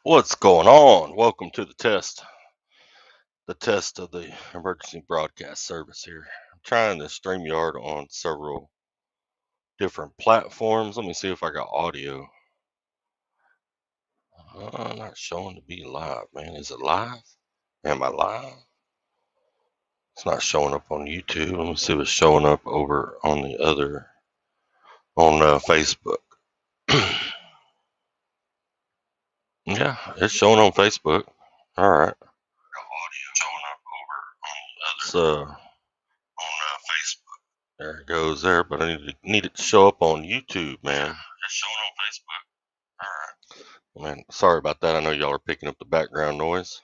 What's going on? Welcome to the test of the emergency broadcast service here. I'm trying to Streamyard on several different platforms. Let me see if I got audio. Not showing to be live, man. Is it live? Am I live? It's not showing up on YouTube. Let me see if it's showing up over on the other, on Facebook. Yeah, it's showing on Facebook. All right. Audio showing up over on the other. Facebook. There it goes there, but I need it to show up on YouTube, man. It's showing on Facebook. All right. Man, sorry about that. I know y'all are picking up the background noise.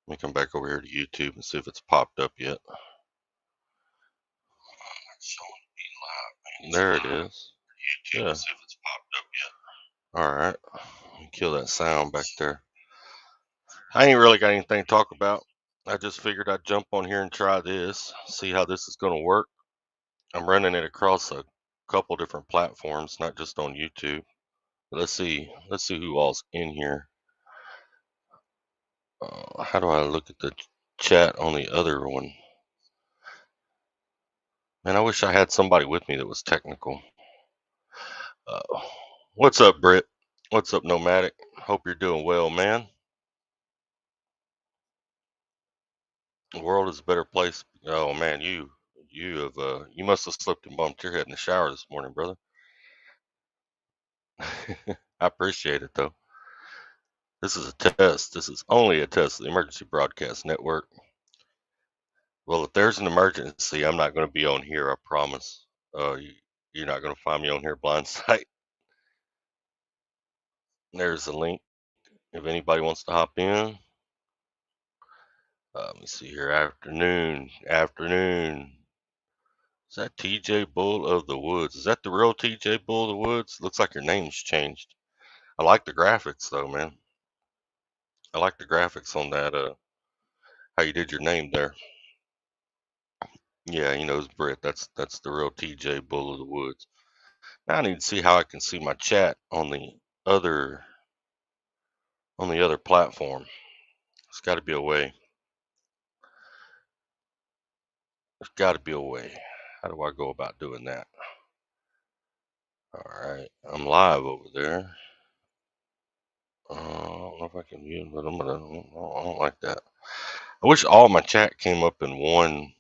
Let me come back over here to YouTube and see if it's popped up yet. It's showing to be live, man. There it is. YouTube, yeah. See if it's popped up yet. All right. Let me kill that sound back there. I ain't really got anything to talk about. I just figured I'd jump on here and try this, see how this is going to work. I'm running it across a couple different platforms, not just on YouTube. Let's see who all's in here. How do I look at the chat on the other one? Man, I wish I had somebody with me that was technical. What's up, Britt? What's up, Nomadic? Hope you're doing well, man. The world is a better place. Oh man, you must have slipped and bumped your head in the shower this morning, brother. I appreciate it though. This is a test. This is only a test of the Emergency Broadcast Network. Well, if there's an emergency, I'm not going to be on here, I promise. You're not going to find me on here blindside. There's a link if anybody wants to hop in. Let me see here. Afternoon. Is that TJ Bull of the Woods? Is that the real TJ Bull of the Woods? Looks like your name's changed. I like the graphics though, man. I like the graphics on that. How you did your name there. Yeah, it's Britt. That's the real TJ Bull of the Woods. Now I need to see how I can see my chat on the other platform. There's got to be a way. There's got to be a way. How do I go about doing that? All right, I'm live over there. I don't know if I can mute, but I don't like that. I wish all my chat came up in one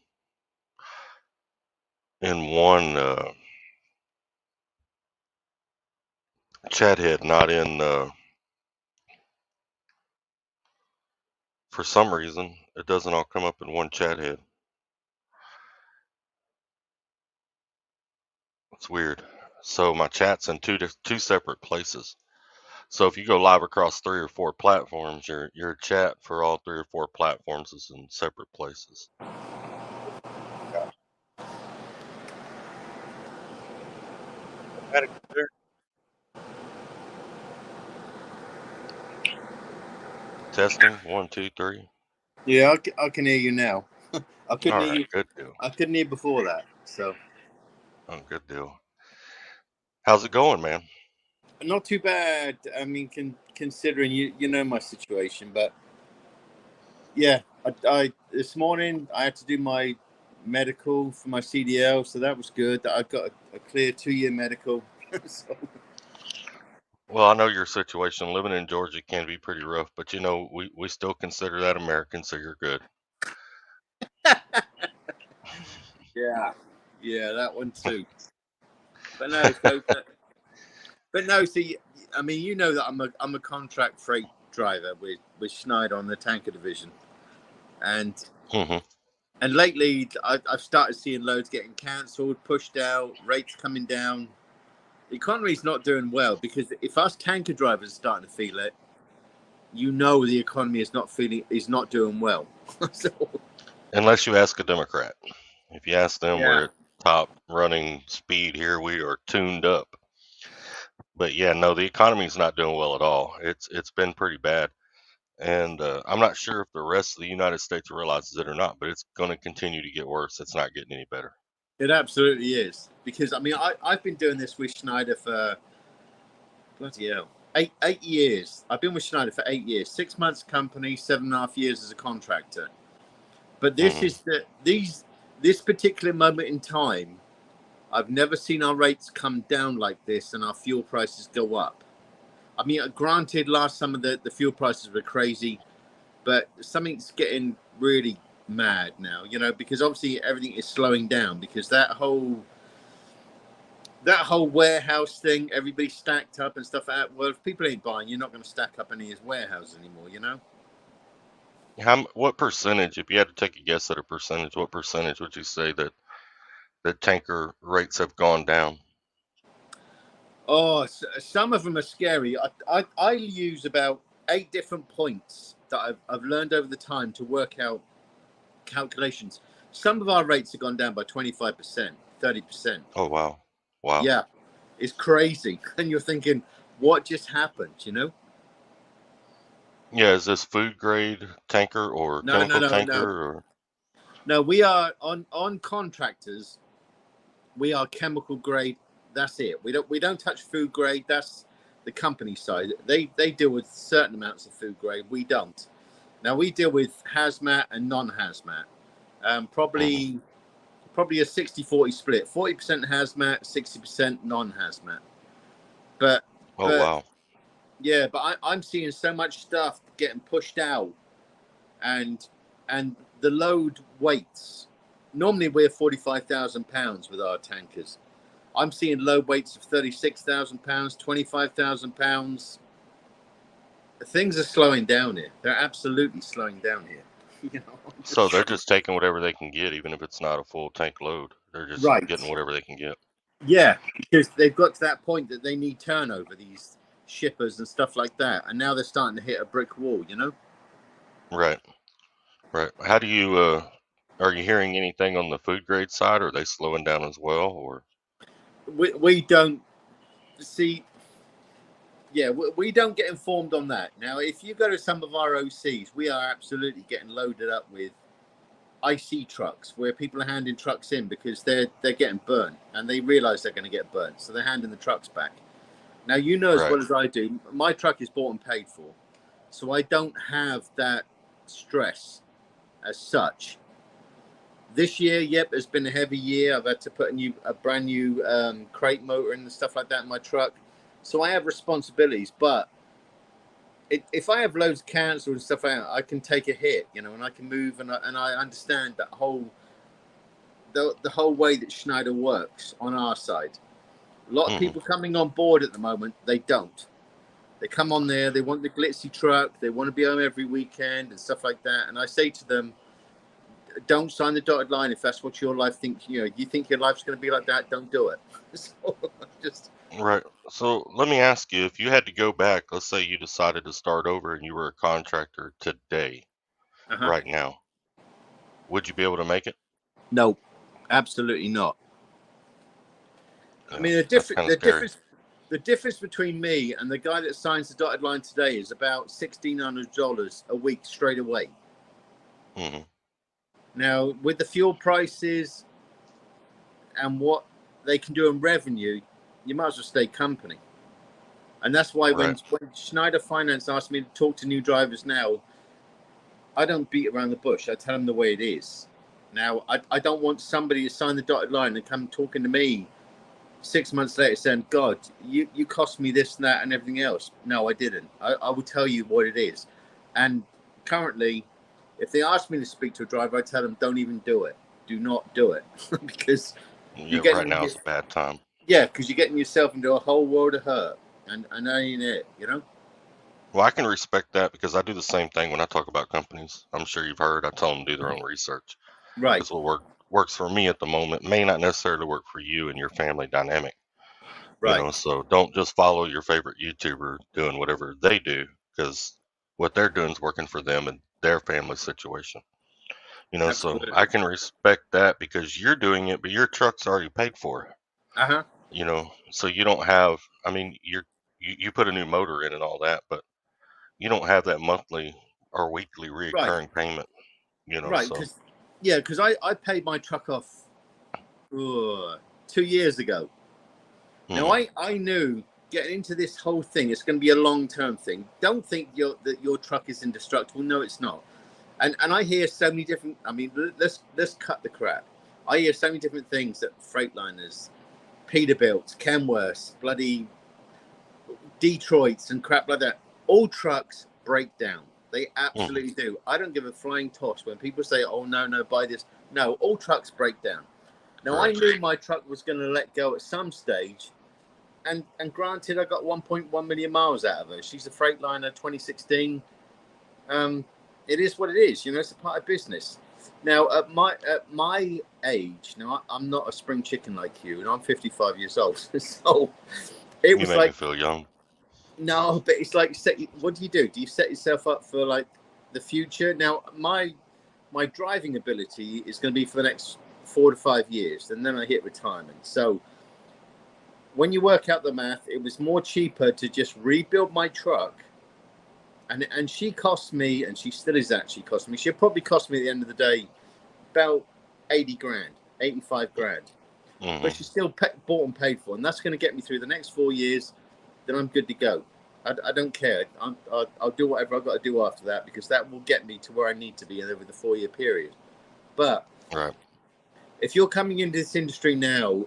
chat head, not in. For some reason, it doesn't all come up in one chat head. It's weird. So my chat's in two separate places. So if you go live across 3 or 4 platforms, your chat for all 3 or 4 platforms is in separate places. Testing 1, 2, 3. Yeah, I can hear you now. I couldn't All hear right, you. good deal. I couldn't hear before that. So, Oh, good deal. How's it going, man? not too bad. I mean, considering you know my situation, but yeah, I this morning I had to do my medical for my CDL, so that was good. I got a clear 2-year medical. So, Well, I know your situation. Living in Georgia can be pretty rough, but we still consider that American, so you're good. yeah, that one too. But no, but no. See, I mean, you know that I'm a contract freight driver with Schneider on the tanker division, and Mm-hmm. and lately I've started seeing loads getting cancelled, pushed out, rates coming down. The economy's not doing well because if us tanker drivers are starting to feel it, the economy is not doing well. So, Unless you ask a Democrat. If you ask them, we're yeah, at top running speed here. We are tuned up. But yeah, no, the economy's not doing well at all. It's been pretty bad, and I'm not sure if the rest of the United States realizes it or not. But it's going to continue to get worse. It's not getting any better. it absolutely is because I mean I've been doing this with Schneider for bloody hell. Eight years. I've been with Schneider for 8 years. 6 months company, 7.5 years as a contractor. But this Mm-hmm. is this particular moment in time. I've never seen our rates come down like this and our fuel prices go up. I mean, granted, last summer the fuel prices were crazy, but something's getting really mad now, because obviously everything is slowing down because that whole warehouse thing, everybody stacked up and stuff like that. Well, if people ain't buying, you're not going to stack up any of his warehouses anymore. What percentage, if you had to take a guess at a percentage, what percentage would you say that the tanker rates have gone down? Oh, some of them are scary. I use about 8 different points that I've learned over the time to work out calculations. Some of our rates have gone down by 25%, 30%. Oh, wow. Wow. Yeah, it's crazy. And you're thinking, what just happened? Yeah, is this food grade tanker or No, no, chemical no, no. tanker or? No, we are on contractors. We are chemical grade. That's it. We don't touch food grade. That's the company side. They deal with certain amounts of food grade. We don't. Now we deal with hazmat and non-hazmat. Mhm. Probably a 60-40 split. 40% hazmat, 60% non-hazmat. But Oh, but wow. yeah, but I'm seeing so much stuff getting pushed out, and the load weights. Normally we're 45,000 pounds with our tankers. I'm seeing load weights of 36,000 pounds, 25,000 pounds. Things are slowing down here. They're absolutely slowing down here. So they're just taking whatever they can get, even if it's not a full tank load. They're just getting Right. whatever they can get. Yeah, because they've got to that point that they need turnover, these shippers and stuff like that. And now they're starting to hit a brick wall. Right. Right. How do you, are you hearing anything on the food grade side? Are they slowing down as well, or? We don't see, yeah, we don't get informed on that. Now, if you go to some of our OCs, we are absolutely getting loaded up with IC trucks where people are handing trucks in because they're getting burnt and they realize they're going to get burnt. So they're handing the trucks back. Now, you know as Right. well as I do, my truck is bought and paid for. So I don't have that stress as such. This year, yep, it's been a heavy year. I've had to put a brand new crate motor and stuff like that in my truck. So I have responsibilities, but if I have loads of cancel and stuff like that, I can take a hit, and I can move, and I understand that the whole way that Schneider works on our side. A lot of Hmm. people coming on board at the moment, they don't. They come on there, they want the glitzy truck, they want to be home every weekend and stuff like that. And I say to them, don't sign the dotted line if that's what your life thinks. You think your life's going to be like that, don't do it. So just Right. So let me ask you, if you had to go back, let's say you decided to start over and you were a contractor today, uh-huh. right now, would you be able to make it? No, absolutely not. I Yeah, mean, that's kind of scary. the difference between me and the guy that signs the dotted line today is about $1,600 a week straight away. Hmm. Now, with the fuel prices and what they can do in revenue, you might as well stay company. And that's why Right. when Schneider Finance asked me to talk to new drivers now, I don't beat around the bush. I tell them the way it is. Now, I don't want somebody to sign the dotted line and come talking to me 6 months later saying, God, you cost me this and that and everything else. No, I didn't. I will tell you what it is. And currently, if they ask me to speak to a driver, I tell them, don't even do it. Do not do it. Because Yeah, you're right getting, now is a bad time. yeah, because you're getting yourself into a whole world of hurt. And that ain't it. Well, I can respect that because I do the same thing when I talk about companies. I'm sure you've heard. I tell them to do their own research Right, because what works for me at the moment may not necessarily work for you and your family dynamic. right. So don't just follow your favorite YouTuber doing whatever they do because what they're doing is working for them and their family situation. So I Absolutely. can respect that because you're doing it, but your truck's already paid for. Uh-huh. So you don't have. I mean, you put a new motor in and all that, but you don't have that monthly or weekly Right, reoccurring payment. right. So. Because I paid my truck off 2 years ago. Now, Hmm. I knew getting into this whole thing, it's going to be a long-term thing. Don't think that your truck is indestructible. No, it's not. And I hear so many different. I mean, let's cut the crap. I hear so many different things that Freightliners, Peterbilts, Kenworths, bloody Detroits, and crap like that. All trucks break down. They absolutely do. I don't give a flying toss when people say, "Oh no, buy this." No, all trucks break down. Now I knew my truck was going to let go at some stage, and granted, I got 1.1 million miles out of her. She's a Freightliner 2016. It is what it is. You know, it's a part of business. Now, at my age, now I'm not a spring chicken like you, and I'm 55 years old. So it was make like, me feel young. no, but it's like, what do you do? Do you set yourself up for like the future? Now, my driving ability is going to be for the next 4 to 5 years, and then I hit retirement. So when you work out the math, it was more cheaper to just rebuild my truck. And she cost me, and she still is actually costing me. She'll probably cost me at the end of the day about 80 grand, 85 grand. But she's still bought and paid for, and that's going to get me through the next 4 years. Then I'm good to go. I don't care. I'll do whatever I've got to do after that, because that will get me to where I need to be over the 4-year period. But if you're coming into this industry now,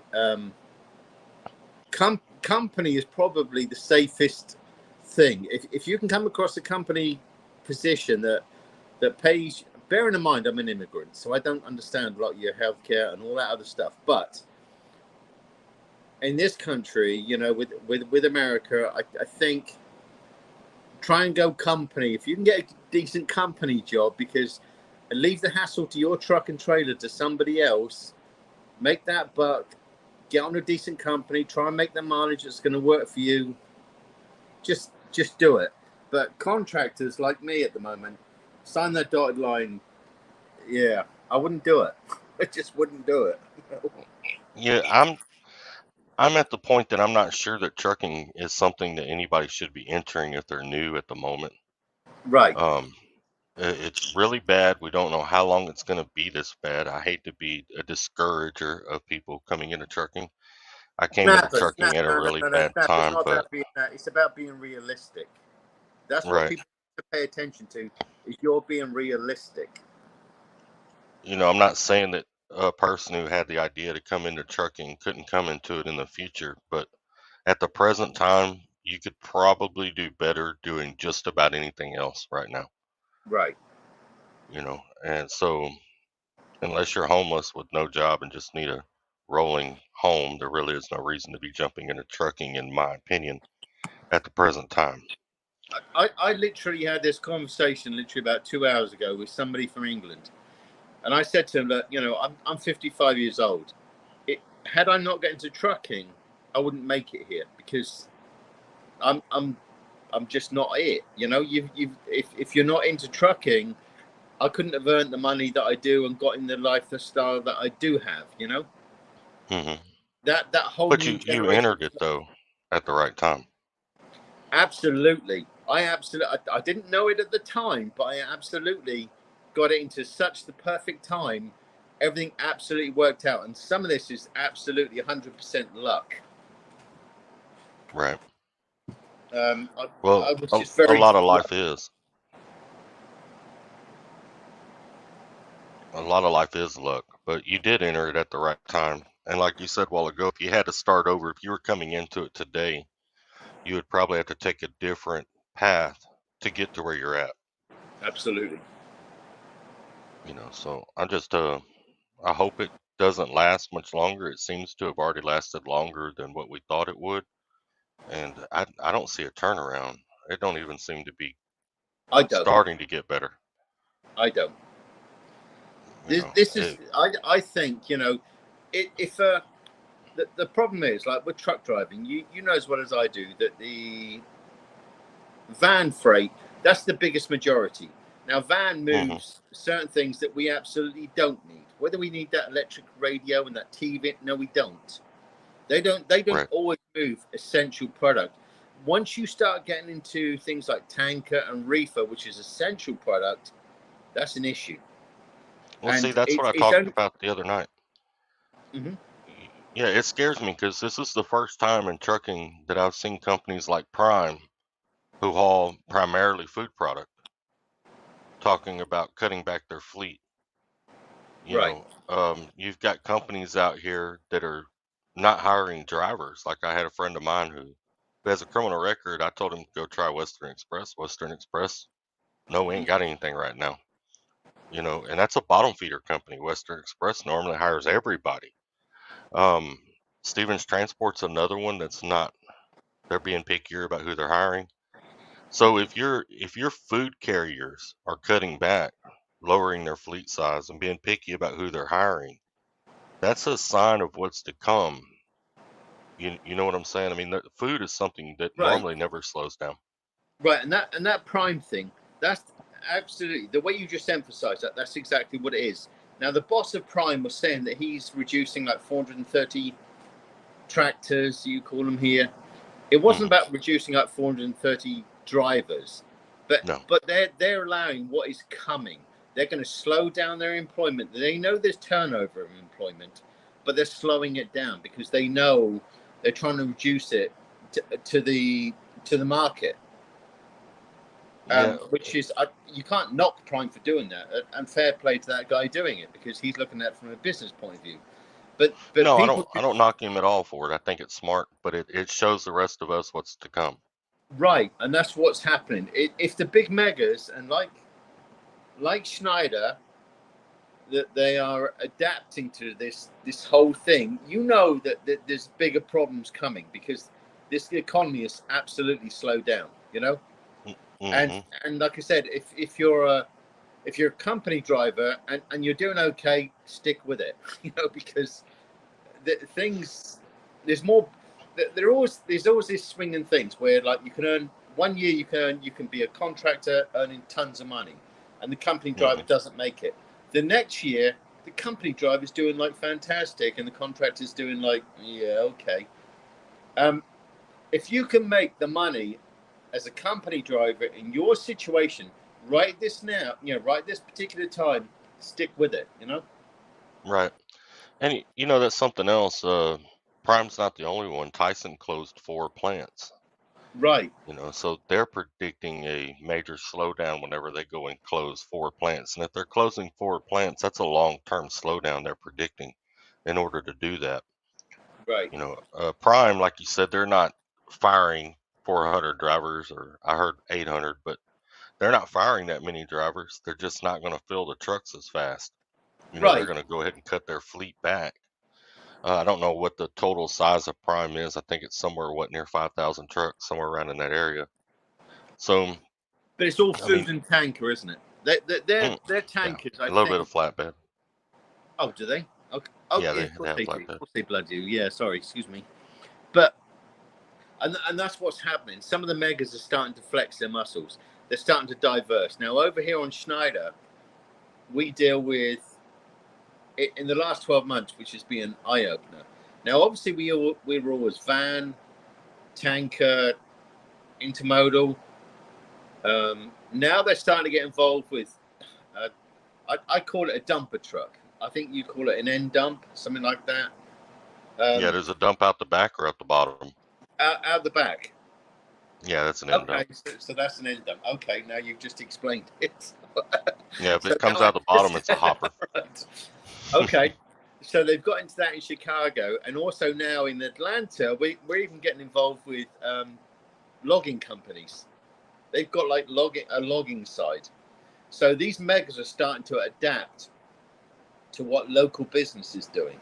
company is probably the safest thing. If you can come across a company position that pays, bearing in mind I'm an immigrant, so I don't understand a lot of your healthcare and all that other stuff, but in this country, you know, with America, I think try and go company. If you can get a decent company job, because leave the hassle to your truck and trailer to somebody else, make that buck, get on a decent company, try and make the mileage that's going to work for you. Just do it. But contractors like me at the moment, sign that dotted line. Yeah, I wouldn't do it. I just wouldn't do it. Yeah, I'm at the point that I'm not sure that trucking is something that anybody should be entering if they're new at the moment. Right. It's really bad. We don't know how long it's going to be this bad. I hate to be a discourager of people coming into trucking. I came into trucking at a really bad It's time, not but about being that. It's about being realistic. That's what people have to pay attention to, is you're being realistic. You know, I'm not saying that a person who had the idea to come into trucking couldn't come into it in the future, but at the present time, you could probably do better doing just about anything else right now. Right. You know, and so unless you're homeless with no job and just need a rolling home, there really is no reason to be jumping into trucking, in my opinion, at the present time. I literally had this conversation literally about 2 hours ago with somebody from England. And I said to him that, you know, I'm 55 years old. Had I not got into trucking, I wouldn't make it here, because I'm just not it. You know, if you're not into trucking, I couldn't have earned the money that I do and got in the lifestyle that I do have. You know, that whole But new you generation. entered it though at the right time. Absolutely, I didn't know it at the time, but I absolutely got it into such the perfect time. Everything absolutely worked out, and some of this is absolutely 100% luck. Right. I Well, was just very a lot of life is. A lot of life is luck, but you did enter it at the right time. And like you said a while ago, if you had to start over, if you were coming into it today, you would probably have to take a different path to get to where you're at. Absolutely. You know, so I hope it doesn't last much longer. It seems to have already lasted longer than what we thought it would. And I don't see a turnaround. It don't even seem to be starting to get better. I don't. You know, This is, I think, you know, if the problem is, like with truck driving, you know as well as I do that the van freight, that's the biggest majority. Now, van moves certain things that we absolutely don't need. Whether we need that electric radio and that TV, no, we don't. They don't always move essential product. Once you start getting into things like tanker and reefer, which is essential product, that's an issue. Well, And see, that's what I it's talked only. about the other night. Mm-hmm. Yeah, it scares me because this is the first time in trucking that I've seen companies like Prime, who haul primarily food product, talking about cutting back their fleet. Right. You've got companies out here that are not hiring drivers. Like I had a friend of mine who has a criminal record. I told him to go try Western Express. Western Express, no, we ain't got anything right now. And that's a bottom feeder company. Western Express normally hires everybody. Um, Stevens Transport's another one that's not. They're being pickier about who they're hiring. So if your food carriers are cutting back, lowering their fleet size, and being picky about who they're hiring, that's a sign of what's to come. You know what I'm saying? I mean, the food is something that Right. normally never slows down. Right. And that Prime thing, that's absolutely the way you just emphasized that. That's exactly what it is. Now, the boss of Prime was saying that he's reducing like 430 tractors, you call them here. It wasn't Mm, about reducing like 430 drivers, but no. they're allowing what is coming. They're going to slow down their employment. They know there's turnover of employment, but they're slowing it down because they know they're trying to reduce it to the market. Yeah. Which is you can't knock Prime for doing that, and fair play to that guy doing it because he's looking at it from a business point of view. But No, I people don't. I don't knock him at all for it. I think it's smart, but it shows the rest of us what's to come. right, and that's what's happening. If the big megas and like Schneider that they are adapting to this whole thing, you know that there's bigger problems coming because this economy is absolutely slowed down. You know, and Mm-hmm. and like I said, if you're a company driver and you're doing okay, stick with it. You know, because things there's more. There's always this swinging things where like you can earn 1 year you can be a contractor earning tons of money, and the company driver Mm-hmm. doesn't make it. The next year the company driver is doing like fantastic, and the contractor's doing like yeah okay. Um, if you can make the money as a company driver in your situation right this now, right this particular time, stick with it. You know. Right. And that's something else. Prime's not the only one. Tyson closed 4 plants. Right. So they're predicting a major slowdown whenever they go and close 4 plants. And if they're closing 4 plants, that's a long-term slowdown they're predicting in order to do that. Right. Prime, like you said, they're not firing 400 drivers, or I heard 800, but they're not firing that many drivers. They're just not going to fill the trucks as fast. They're Right. going to go ahead and cut their fleet back. I don't know what the total size of Prime is. I think it's somewhere, near 5,000 trucks, somewhere around in that area. So, But it's all I mean, food and tanker, isn't it? Their yeah, tankers, I a little bit think. of flatbed. Oh, do they? Okay. Yeah, Okay, they, of they course have they do. Of flatbed. course they bloody do. Yeah, sorry, excuse me. But and that's what's happening. Some of the megas are starting to flex their muscles. They're starting to diverse. Now over here on Schneider, we deal with in the last 12 months, which has been an eye opener. Now, obviously, we were always van, tanker, intermodal. Now they're starting to get involved with. Uh, I call it a dumper truck. I think you call it an end dump, something like that. Yeah, Um, there's a dump out the back or at the bottom. out the back. Yeah, that's an end Okay, dump. so that's an end dump. Okay, now you've just explained it. Yeah, if So it now comes I out the bottom, it's a understand. hopper. Right. Okay, so they've got into that in Chicago, and also now in Atlanta, we're even getting involved with logging companies. They've got like a logging side. So these megas are starting to adapt to what local business is doing.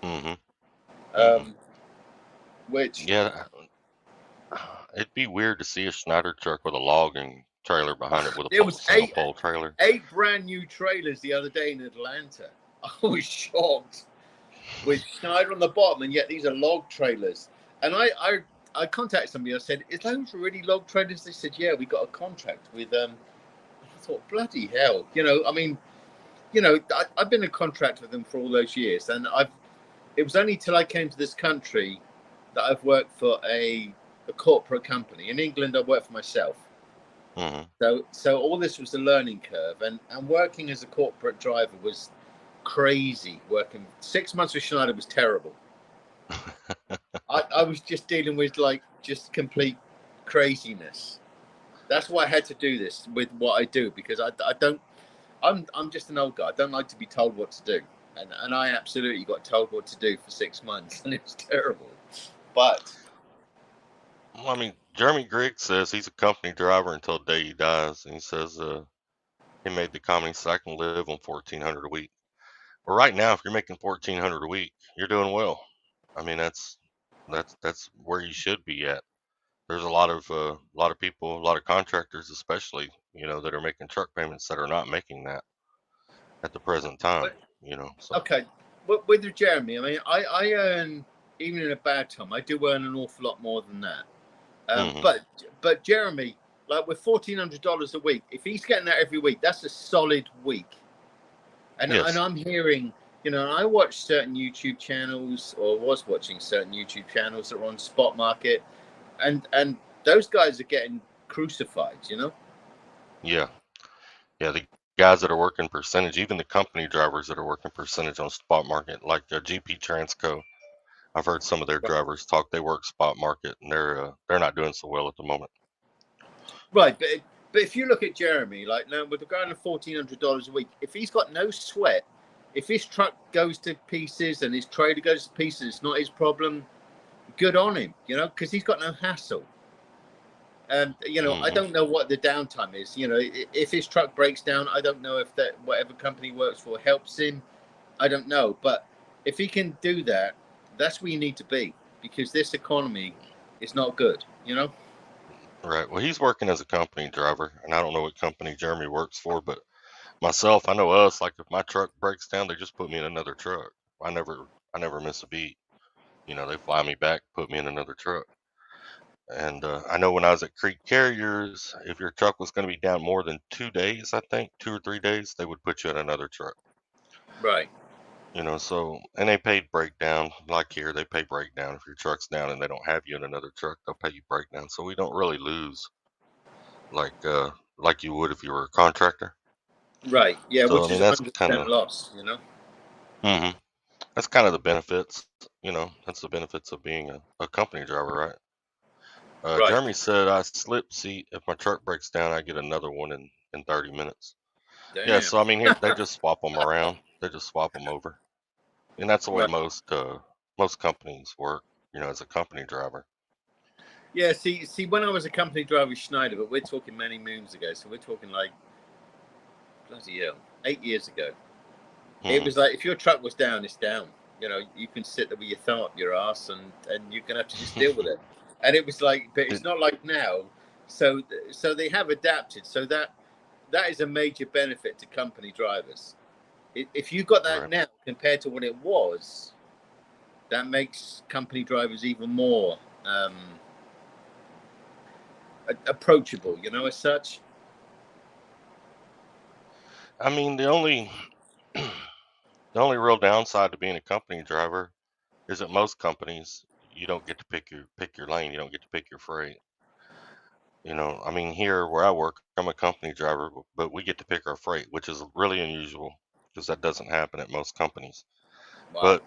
Mm-hmm. Mm-hmm. Um, which Yeah, it'd be weird to see a Schneider truck with a logging trailer behind it with a there was single pole trailer. eight brand new trailers the other day in Atlanta. I was shocked with Schneider on the bottom, and yet these are log trailers. And I contacted somebody. I said, "Is those really log trailers?" They said, "Yeah, we got a contract with." I thought, bloody hell, I mean, I've been a contract with them for all those years, and It was only till I came to this country that I've worked for a corporate company. In England, I worked for myself. Mm-hmm. So all this was a learning curve, and working as a corporate driver was crazy. Working 6 months with Schneider was terrible. I was just dealing with like just complete craziness. That's why I had to do this with what I do, because I don't. I'm just an old guy. I don't like to be told what to do, and I absolutely got told what to do for 6 months, and it was terrible. But Well, I mean, Jeremy Griggs says he's a company driver until the day he dies, and he says he made the comment. He said, "I can live on 1,400 a week." Well, right now, if you're making 1,400 a week, you're doing well. I mean, that's where you should be at. There's a lot of people, a lot of contractors, especially, that are making truck payments that are not making that at the present time. So. okay, with Jeremy, I mean, I earn, even in a bad time, I do earn an awful lot more than that. Hmm. But Jeremy, like with $1,400 a week, if he's getting that every week, that's a solid week. And Yes. I'm hearing, I watch certain YouTube channels, or was watching certain YouTube channels that are on spot market, and those guys are getting crucified. Yeah. Yeah. The guys that are working percentage, even the company drivers that are working percentage on spot market, like GP Transco. I've heard some of their drivers talk. They work spot market, and they're not doing so well at the moment. Right, but if you look at Jeremy, like now with the guy on $1,400 a week, if he's got no sweat, if his truck goes to pieces and his trailer goes to pieces, it's not his problem. Good on him, because he's got no hassle. And I Hmm. don't know what the downtime is. If his truck breaks down, I don't know if that whatever company he works for helps him. I don't know, but if he can do that, that's where you need to be, because this economy is not good. Right. Well, he's working as a company driver, and I don't know what company Jeremy works for, but myself, I know us. Like if my truck breaks down, they just put me in another truck. I never miss a beat. They fly me back, put me in another truck. And I know when I was at Creek Carriers, if your truck was going to be down more than 2 days, I think 2 or 3 days, they would put you in another truck. Right. So and they paid breakdown. Like here, they pay breakdown. If your truck's down and they don't have you in another truck, they'll pay you breakdown. So we don't really lose like you would if you were a contractor. Right. Yeah, So I which mean is that's kind 100% of loss. hmm that's kind of the benefits. That's the benefits of being a company driver, right? Right. Jeremy said I slip seat. If my truck breaks down, I get another one in 30 minutes. Yeah, Damn. so I mean, here they just swap them around. They just swap them over, and that's the way Right. most companies work. As a company driver. Yeah, see, when I was a company driver with Schneider, but we're talking many moons ago, so we're talking like bloody hell, 8 years ago. It Hmm. was like if your truck was down, it's down. You can sit there with your thumb up your ass, and you're gonna have to just deal with it. And it was like, but it's It, not like now. So they have adapted. So that is a major benefit to company drivers. If you got that right. now compared to what it was, that makes company drivers even more approachable. As such. I mean, the only real downside to being a company driver is that most companies you don't get to pick your lane. You don't get to pick your freight. I mean, here where I work, I'm a company driver, but we get to pick our freight, which is really unusual because that doesn't happen at most companies. Wow. But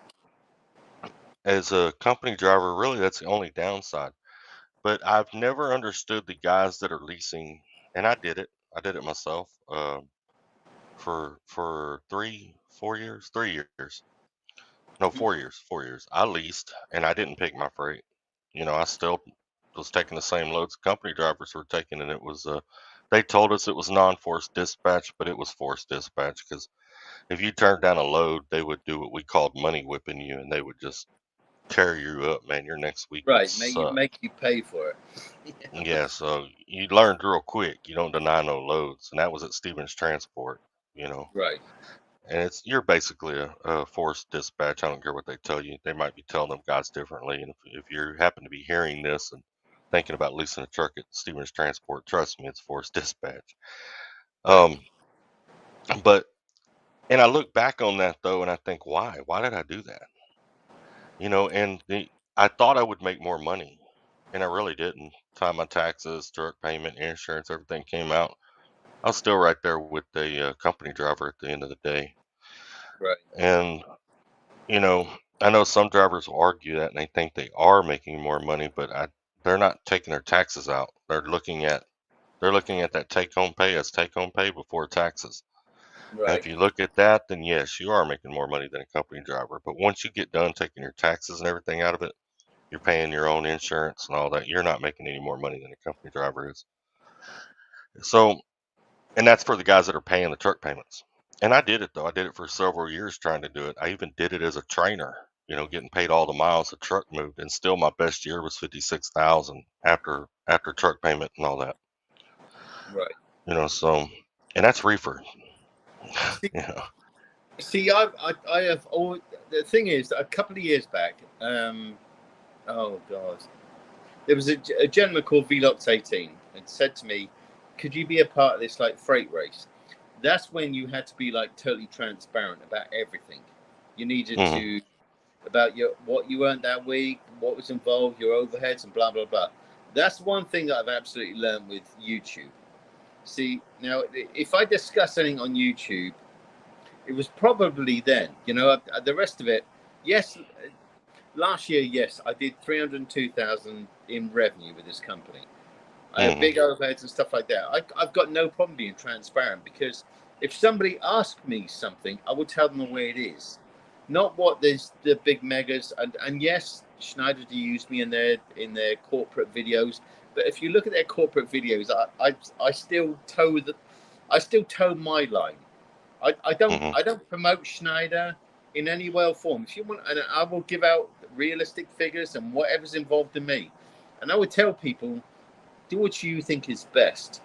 as a company driver, really, that's the only downside. But I've never understood the guys that are leasing, and I did it. I did it myself for 3 4 years, 3 years. No, 4 years. 4 years. I leased, and I didn't pick my freight. I still was taking the same loads company drivers were taking, and it was they told us it was non-forced dispatch, but it was forced dispatch because if you turned down a load, they would do what we called money whipping you, and they would just tear you up, man. Your next week would Right. Make you suck. make you pay for it. Yeah, so you learned real quick. You don't deny no loads, and that was at Stevens Transport. You know, Right. and you're basically a forced dispatch. I don't care what they tell you. They might be telling them guys differently. And if you happen to be hearing this and thinking about leasing a truck at Stevens Transport, trust me, it's forced dispatch. Right. Um, but and I look back on that though, and I think, why? Why did I do that? And I thought I would make more money, and I really didn't. Time my taxes, truck payment, insurance, everything came out. I was still right there with the company driver at the end of the day, Right. and you know. I know some drivers will argue that and they think they are making more money, but they're not taking their taxes out. They're looking at that take home pay as take home pay before taxes. And Right. if you look at that, then yes, you are making more money than a company driver. But once you get done taking your taxes and everything out of it, you're paying your own insurance and all that. You're not making any more money than a company driver is. So, and that's for the guys that are paying the truck payments. And I did it though. I did it for several years trying to do it. I even did it as a trainer, getting paid all the miles the truck moved. And still my best year was 56,000 after truck payment and all that. Right. So, and that's reefer. See, you know. I have all. The thing is, a couple of years back, oh god, there was a gentleman called Velox18 and said to me, "Could you be a part of this like freight race?" That's when you had to be like totally transparent about everything. You needed hmm to about what you earned that week, what was involved, your overheads, and blah blah blah. That's one thing that I've absolutely learned with YouTube. See, now if I discuss anything on YouTube, it was probably then. The rest of it, yes. Last year, yes, I did 302,000 in revenue with this company. I have hmm big overheads and stuff like that. I've got no problem being transparent because if somebody asked me something, I would tell them the way it is, not what there's the big megas. And yes, Schneider do use me in their corporate videos, but if you look at their corporate videos, I still toe my line. hmm I don't promote Schneider in any way or form. If you want, and I will give out realistic figures and whatever's involved in me, and I would tell people do what you think is best.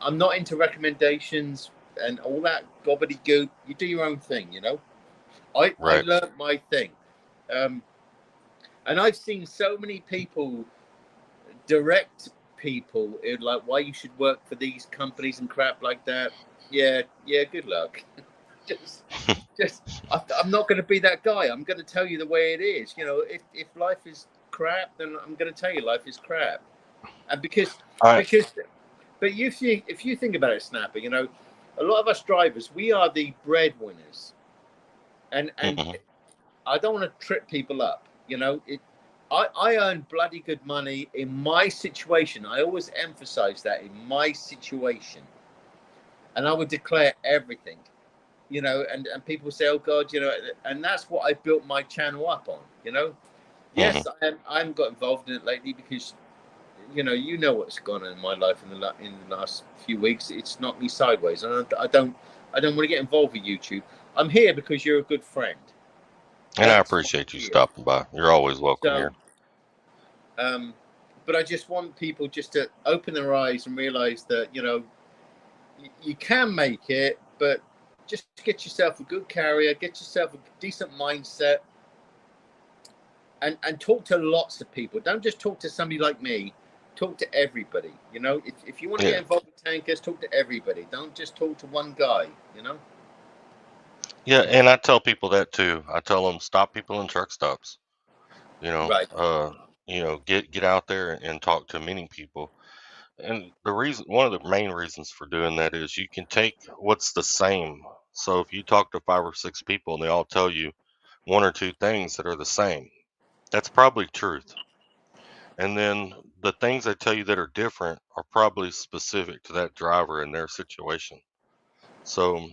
I'm not into recommendations and all that gobbledygook. You do your own thing. I Right. learned my thing, um, and I've seen so many people direct people like why you should work for these companies and crap like that. Yeah, yeah. Good luck. just, just. I'm not going to be that guy. I'm going to tell you the way it is. If life is crap, then I'm going to tell you life is crap. And I. because But if you think about it, Snapper, a lot of us drivers, we are the breadwinners, and hmm I don't want to trip people up. I earn bloody good money in my situation. I always emphasize that in my situation, and I would declare everything. And people say, "Oh God," and that's what I built my channel up on. hmm Yes, I haven't got involved in it lately because you know what's gone on in my life in the last few weeks. It's knocked me sideways, and I don't want to get involved with YouTube. I'm here because you're a good friend. And I That's why appreciate you I'm here. stopping by. You're always welcome So, here. um, but I just want people just to open their eyes and realize that you can make it, but just get yourself a good carrier, get yourself a decent mindset, and talk to lots of people. Don't just talk to somebody like me. Talk to everybody. If you want to get Yeah. involved with tankers, talk to everybody. Don't just talk to one guy. Yeah. And I tell people that too. I tell them stop people in truck stops. You know, Right, uh, get out there and talk to many people. And one of the main reasons for doing that is you can take what's the same. So if you talk to 5 or 6 people and they all tell you one or two things that are the same, that's probably truth. And then the things they tell you that are different are probably specific to that driver and their situation. So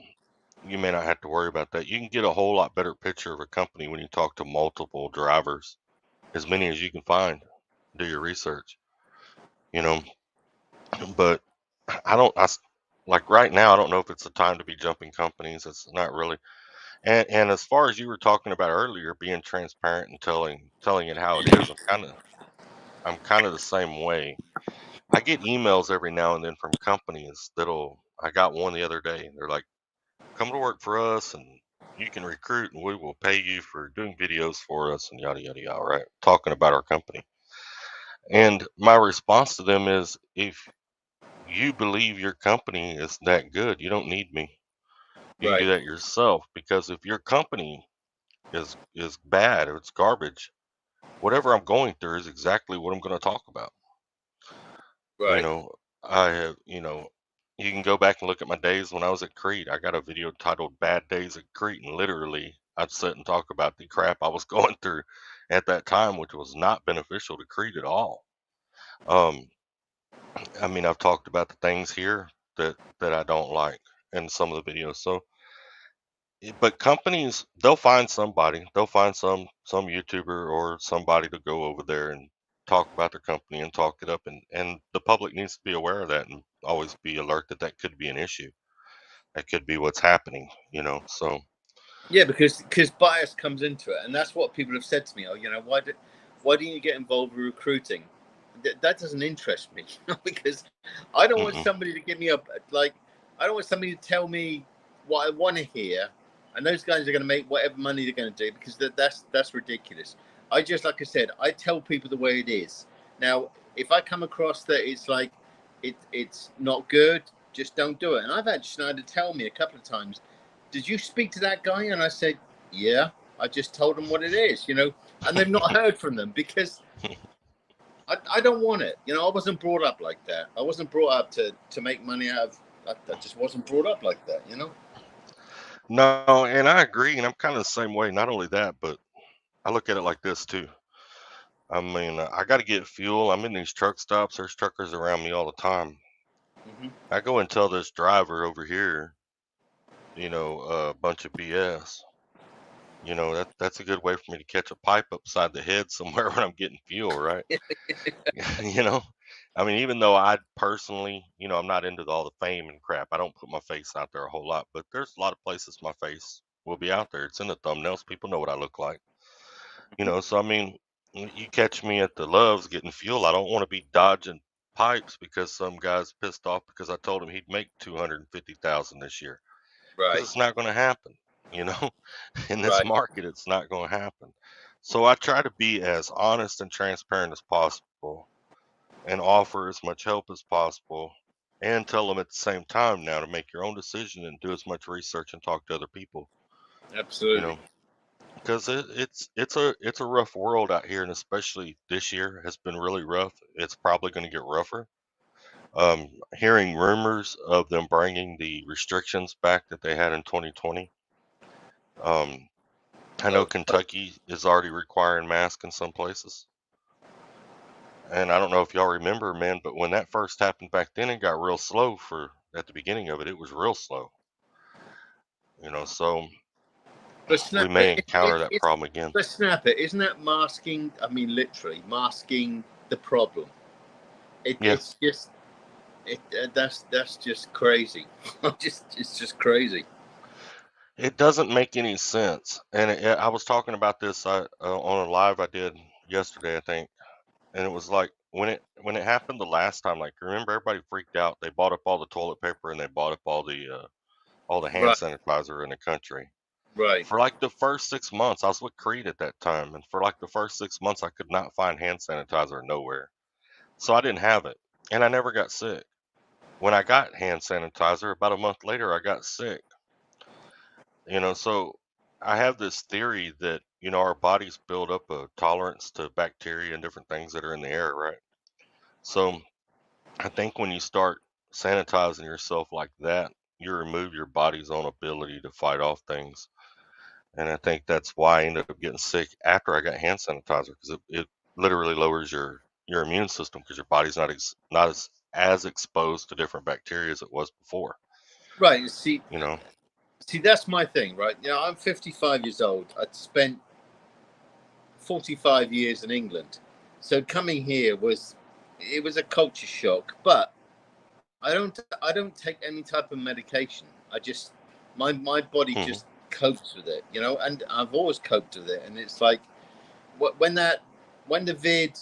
you may not have to worry about that. You can get a whole lot better picture of a company when you talk to multiple drivers, as many as you can find. Do your research, you know. But I don't, like right now, I don't know if it's the time to be jumping companies. It's not really. And as far as you were talking about earlier, being transparent and telling it how it is, I'm kind of the same way. I get emails every now and then from companies I got one the other day. They're like, come to work for us and you can recruit and we will pay you for doing videos for us and yada, yada, yada, right? Talking about our company. And my response to them is, if you believe your company is that good, you don't need me. You can do right, that yourself, because if your company is bad or it's garbage, whatever I'm going through is exactly what I'm going to talk about. You right, know, I have, you can go back and look at my days when I was at Crete. I got a video titled Bad Days at Crete, and literally I'd sit and talk about the crap I was going through at that time, which was not beneficial to Creed at all. Um, I mean, I've talked about the things here that I don't like in some of the videos. So, but companies, they'll find some YouTuber or somebody to go over there and talk about their company and talk it up, and the public needs to be aware of that and always be alert that that could be an issue. That could be what's happening, you know. So, Yeah, because bias comes into it, and that's what people have said to me. Oh, why do you get involved with recruiting? That doesn't interest me because I don't want mm-mm, somebody to give me a like. I don't want somebody to tell me what I want to hear, and those guys are going to make whatever money they're going to do because that's ridiculous. I just like I said, I tell people the way it is. Now, if I come across that it's like it's not good, just don't do it. And I've had Schneider tell me a couple of times, did you speak to that guy? And I said, yeah, I just told them what it is, and they've not heard from them because I don't want it. I wasn't brought up like that. I wasn't brought up to make money out of, I just wasn't brought up like that. no, and I agree, and I'm kind of the same way. Not only that, but I look at it like this too. I mean, I got to get fuel. I'm in these truck stops. There's truckers around me all the time. Mm-hmm. I go and tell this driver over here, a bunch of BS. That's a good way for me to catch a pipe upside the head somewhere when I'm getting fuel, right? you know, I mean, even though I personally, I'm not into all the fame and crap. I don't put my face out there a whole lot, but there's a lot of places my face will be out there. It's in the thumbnails. People know what I look like. So I mean, you catch me at the Loves getting fuel. I don't want to be dodging pipes because some guy's pissed off because I told him he'd make 250,000 this year. Because Right, it's not going to happen. You know, in this right, market, it's not going to happen. So I try to be as honest and transparent as possible and offer as much help as possible and tell them at the same time now to make your own decision and do as much research and talk to other people, you absolutely. know, because it's a rough world out here, and especially this year has been really rough. It's probably going to get rougher. Hearing rumors of them bringing the restrictions back that they had in 2020. Um, I know Oh, Kentucky is already requiring masks in some places. And I don't know if y'all remember, man, but when that first happened back then, it got real slow for at the beginning of it. It was real slow, so but we snap may it, encounter that problem again. but snap it. Isn't that masking? I mean, literally masking the problem. Yeah, It's just that's just crazy. It's just crazy. it doesn't make any sense. And I was talking about this on a live I did yesterday, I think, and it was like when it happened the last time. Like, remember, everybody freaked out. They bought up all the toilet paper and they bought up all the hand Right, sanitizer in the country. right, For like the first 6 months, I was with Creed at that time, and for like the first 6 months, I could not find hand sanitizer nowhere. So I didn't have it, and I never got sick. When I got hand sanitizer, about a month later, I got sick. So I have this theory that, our bodies build up a tolerance to bacteria and different things that are in the air, right? So I think when you start sanitizing yourself like that, you remove your body's own ability to fight off things. And I think that's why I ended up getting sick after I got hand sanitizer, because it literally lowers your immune system because your body's not as exposed to different bacteria as it was before. right. You know. See, that's my thing, right? I'm 55 years old. I'd spent 45 years in England, so coming here was a culture shock. But I don't take any type of medication. I just my body Hmm. just copes with it, and I've always coped with it. And it's like when the vid,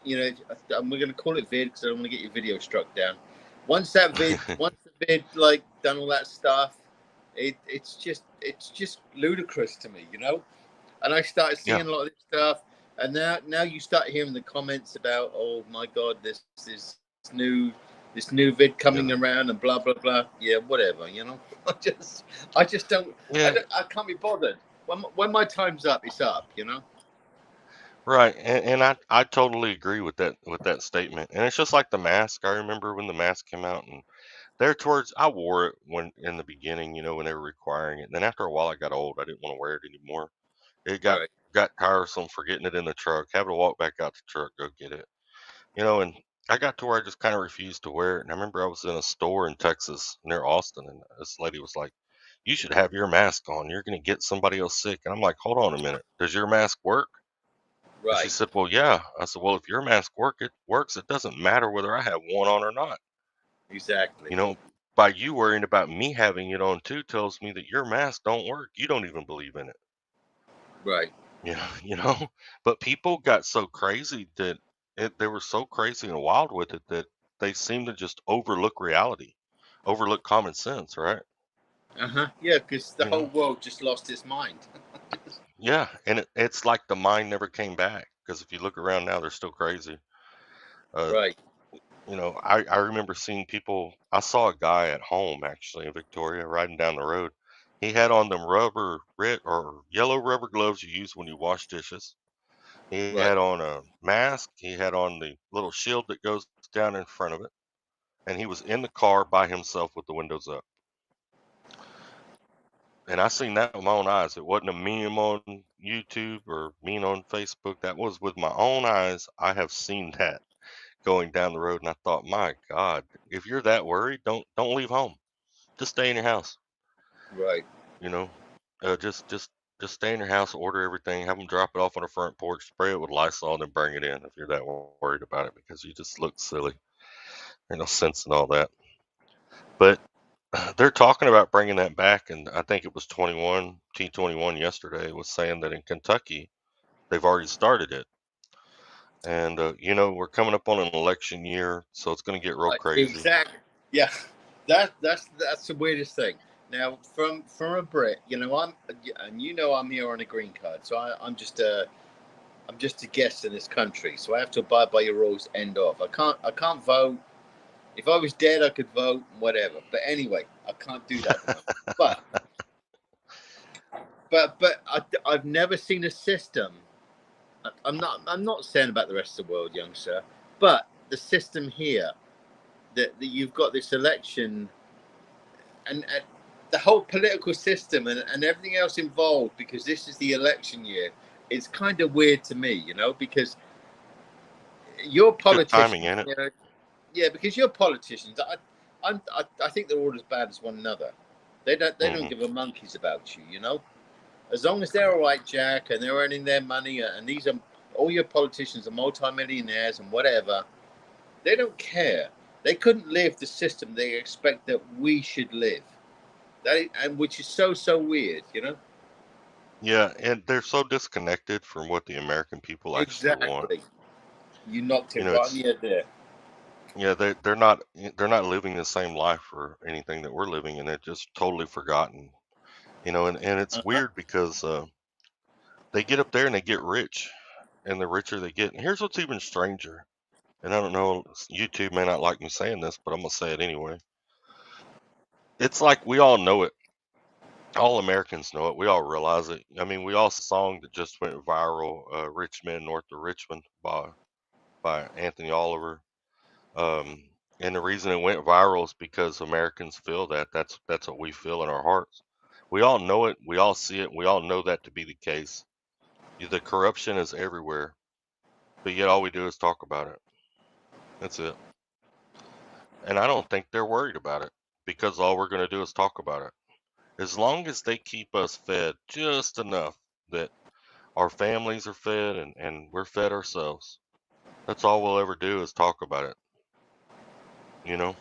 we're going to call it vid because I don't want to get your video struck down. Once the vid like done all that stuff, it's just ludicrous to me. And I started Yeah. seeing a lot of this stuff, and now you start hearing the comments about, oh my god, this new vid coming Yeah. around and blah blah blah. Yeah, whatever. I just don't I Yeah. don't I can't be bothered. When my time's up, it's up. Right. And I totally agree with that statement. And it's just like the mask. I remember when the mask came out, and There towards I wore it when in the beginning, when they were requiring it. And then after a while, I got old. I didn't want to wear it anymore. It Right. got tiresome forgetting it in the truck, having to walk back out the truck, go get it. And I got to where I just kind of refused to wear it. And I remember I was in a store in Texas near Austin, and this lady was like, "You should have your mask on. You're going to get somebody else sick." And I'm like, "Hold on a minute. Does your mask work?" And she Right. said, "Well, yeah." I said, "Well, if your mask it works. It doesn't matter whether I have one on or not. Exactly. You know, by you worrying about me having it on too tells me that your mask don't work. You don't even believe in it." Right. You know. But people got so crazy that they were so crazy and wild with it that they seem to just overlook reality, overlook common sense, right? Yeah, because the You whole know. world just lost its mind. Yeah, and it's like the mind never came back because if you look around now, they're still crazy. Uh, Right. I remember seeing people. I saw a guy at home actually in Victoria riding down the road. He had on them rubber red or yellow rubber gloves you use when you wash dishes. He Right. had on a mask. He had on the little shield that goes down in front of it, and he was in the car by himself with the windows up. And I seen that with my own eyes. It wasn't a meme on YouTube or meme on Facebook. That was with my own eyes. I have seen that going down the road, and I thought, my God, if you're that worried, don't leave home. Just stay in your house. Right. You know, just stay in your house. Order everything. Have them drop it off on the front porch. Spray it with Lysol, and then bring it in if you're that worried about it because you just look silly. There's no sense in all that. But they're talking about bringing that back, and I think it was 21 T21 yesterday was saying that in Kentucky they've already started it. And we're coming up on an election year, so it's going to get real Right. crazy. Exactly. Yeah. That's the weirdest thing. Now, from a Brit, I'm here on a green card, so I'm just a guest in this country, so I have to abide by your rules. End of. I can't vote. If I was dead, I could vote, whatever. But anyway, I can't do that at the moment. But I've never seen a system. I'm not saying about the rest of the world, young sir, but the system here that you've got this election and the whole political system and everything else involved because this is the election year. It's kind of weird to me, because your Good timing, politicians, ain't it? yeah, because your politicians, I think they're all as bad as one another. They don't Hmm. give a monkeys about you. As long as they're all right, Jack, and they're earning their money, and these are all your politicians are multimillionaires and whatever, they don't care. They couldn't live the system they expect that we should live. And which is so weird. Yeah, and they're so disconnected from what the American people actually want. Exactly. You knocked You it know, right in it's the head there. yeah, they're not living the same life or anything that we're living, and they're just totally forgotten. And it's Uh-huh. weird because they get up there and they get rich, and the richer they get. And here's what's even stranger. And I don't know, YouTube may not like me saying this, but I'm gonna say it anyway. It's like we all know it. All Americans know it. We all realize it. I mean, we all song that just went viral, "Rich Men North of Richmond" by Anthony Oliver. And the reason it went viral is because Americans feel that. That's what we feel in our hearts. We all know it. We all see it. We all know that to be the case. The corruption is everywhere, but yet all we do is talk about it. That's it. And I don't think they're worried about it because all we're going to do is talk about it. As long as they keep us fed just enough that our families are fed and we're fed ourselves, that's all we'll ever do is talk about it. You know,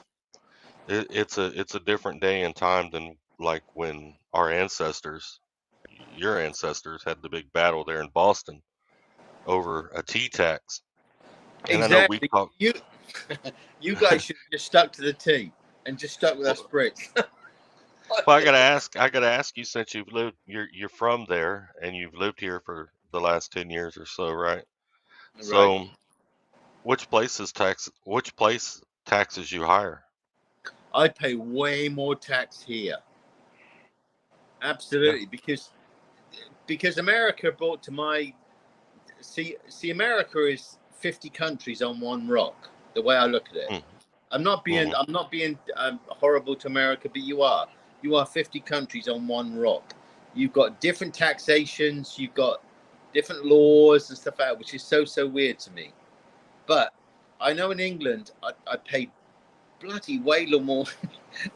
it's a different day and time than like when our ancestors, your ancestors, had the big battle there in Boston over a tea tax. And I know we Exactly. talk. You you guys should have just stuck to the tea and just stuck with our Well, Brits. well, I gotta ask you since you're from there and you've lived here for the last 10 years or so, right? Right. So which place taxes you higher? I pay way more tax here. Yeah. Absolutely, because America brought to my see America is 50 countries on one rock. The way I look at it, Mm. I'm not being Mm-hmm. horrible to America, but you are. You are 50 countries on one rock. You've got different taxations. You've got different laws and stuff like that, which is so weird to me. But I know in England, I paid bloody way more,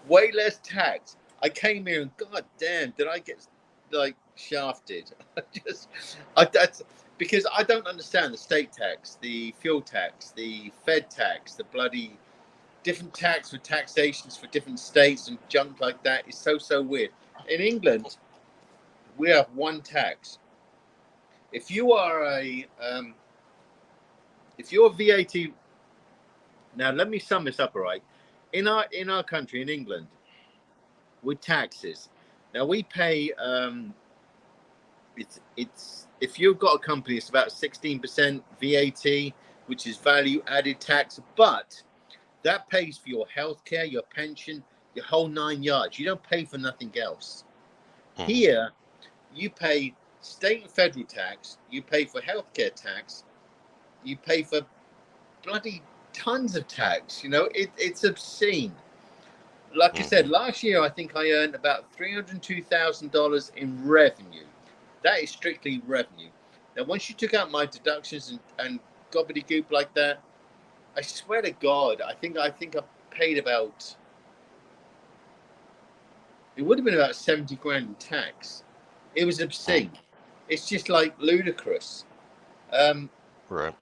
way less tax. I came here and god damn, did I get like shafted? That's because I don't understand the state tax, the fuel tax, the Fed tax, the bloody different tax for taxations for different states and junk like that is so weird. In England, we have one tax. If you are if you're VAT, now let me sum this up, all right? In our country, in England, with taxes, now we pay. It's if you've got a company, it's about 16% VAT, which is value added tax, but that pays for your healthcare, your pension, your whole 9 yards. You don't pay for nothing else. Mm-hmm. Here, you pay state and federal tax, you pay for healthcare tax, you pay for bloody tons of tax. It's obscene. Like I said, Mm-hmm. last year I think I earned about $302,000 in revenue. That is strictly revenue. Now, once you took out my deductions and gobbledygook like that, I swear to God, I think I paid about. It would have been about 70 grand in tax. It was obscene. It's just like ludicrous. Um, Right.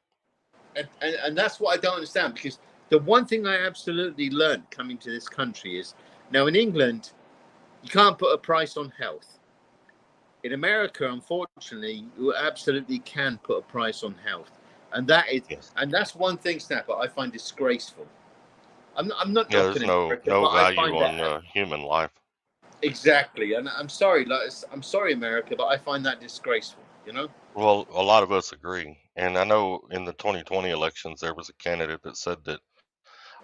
and that's what I don't understand, because the one thing I absolutely learned coming to this country is, now in England, you can't put a price on health. In America, unfortunately, you absolutely can put a price on health, and Yes. that's one thing, Snapper, I find disgraceful. I'm not Yeah. There's knocking America, no but I value find that on human life. exactly, and I'm sorry, I'm sorry, America, but I find that disgraceful. Well, a lot of us agree, and I know in the 2020 elections there was a candidate that said that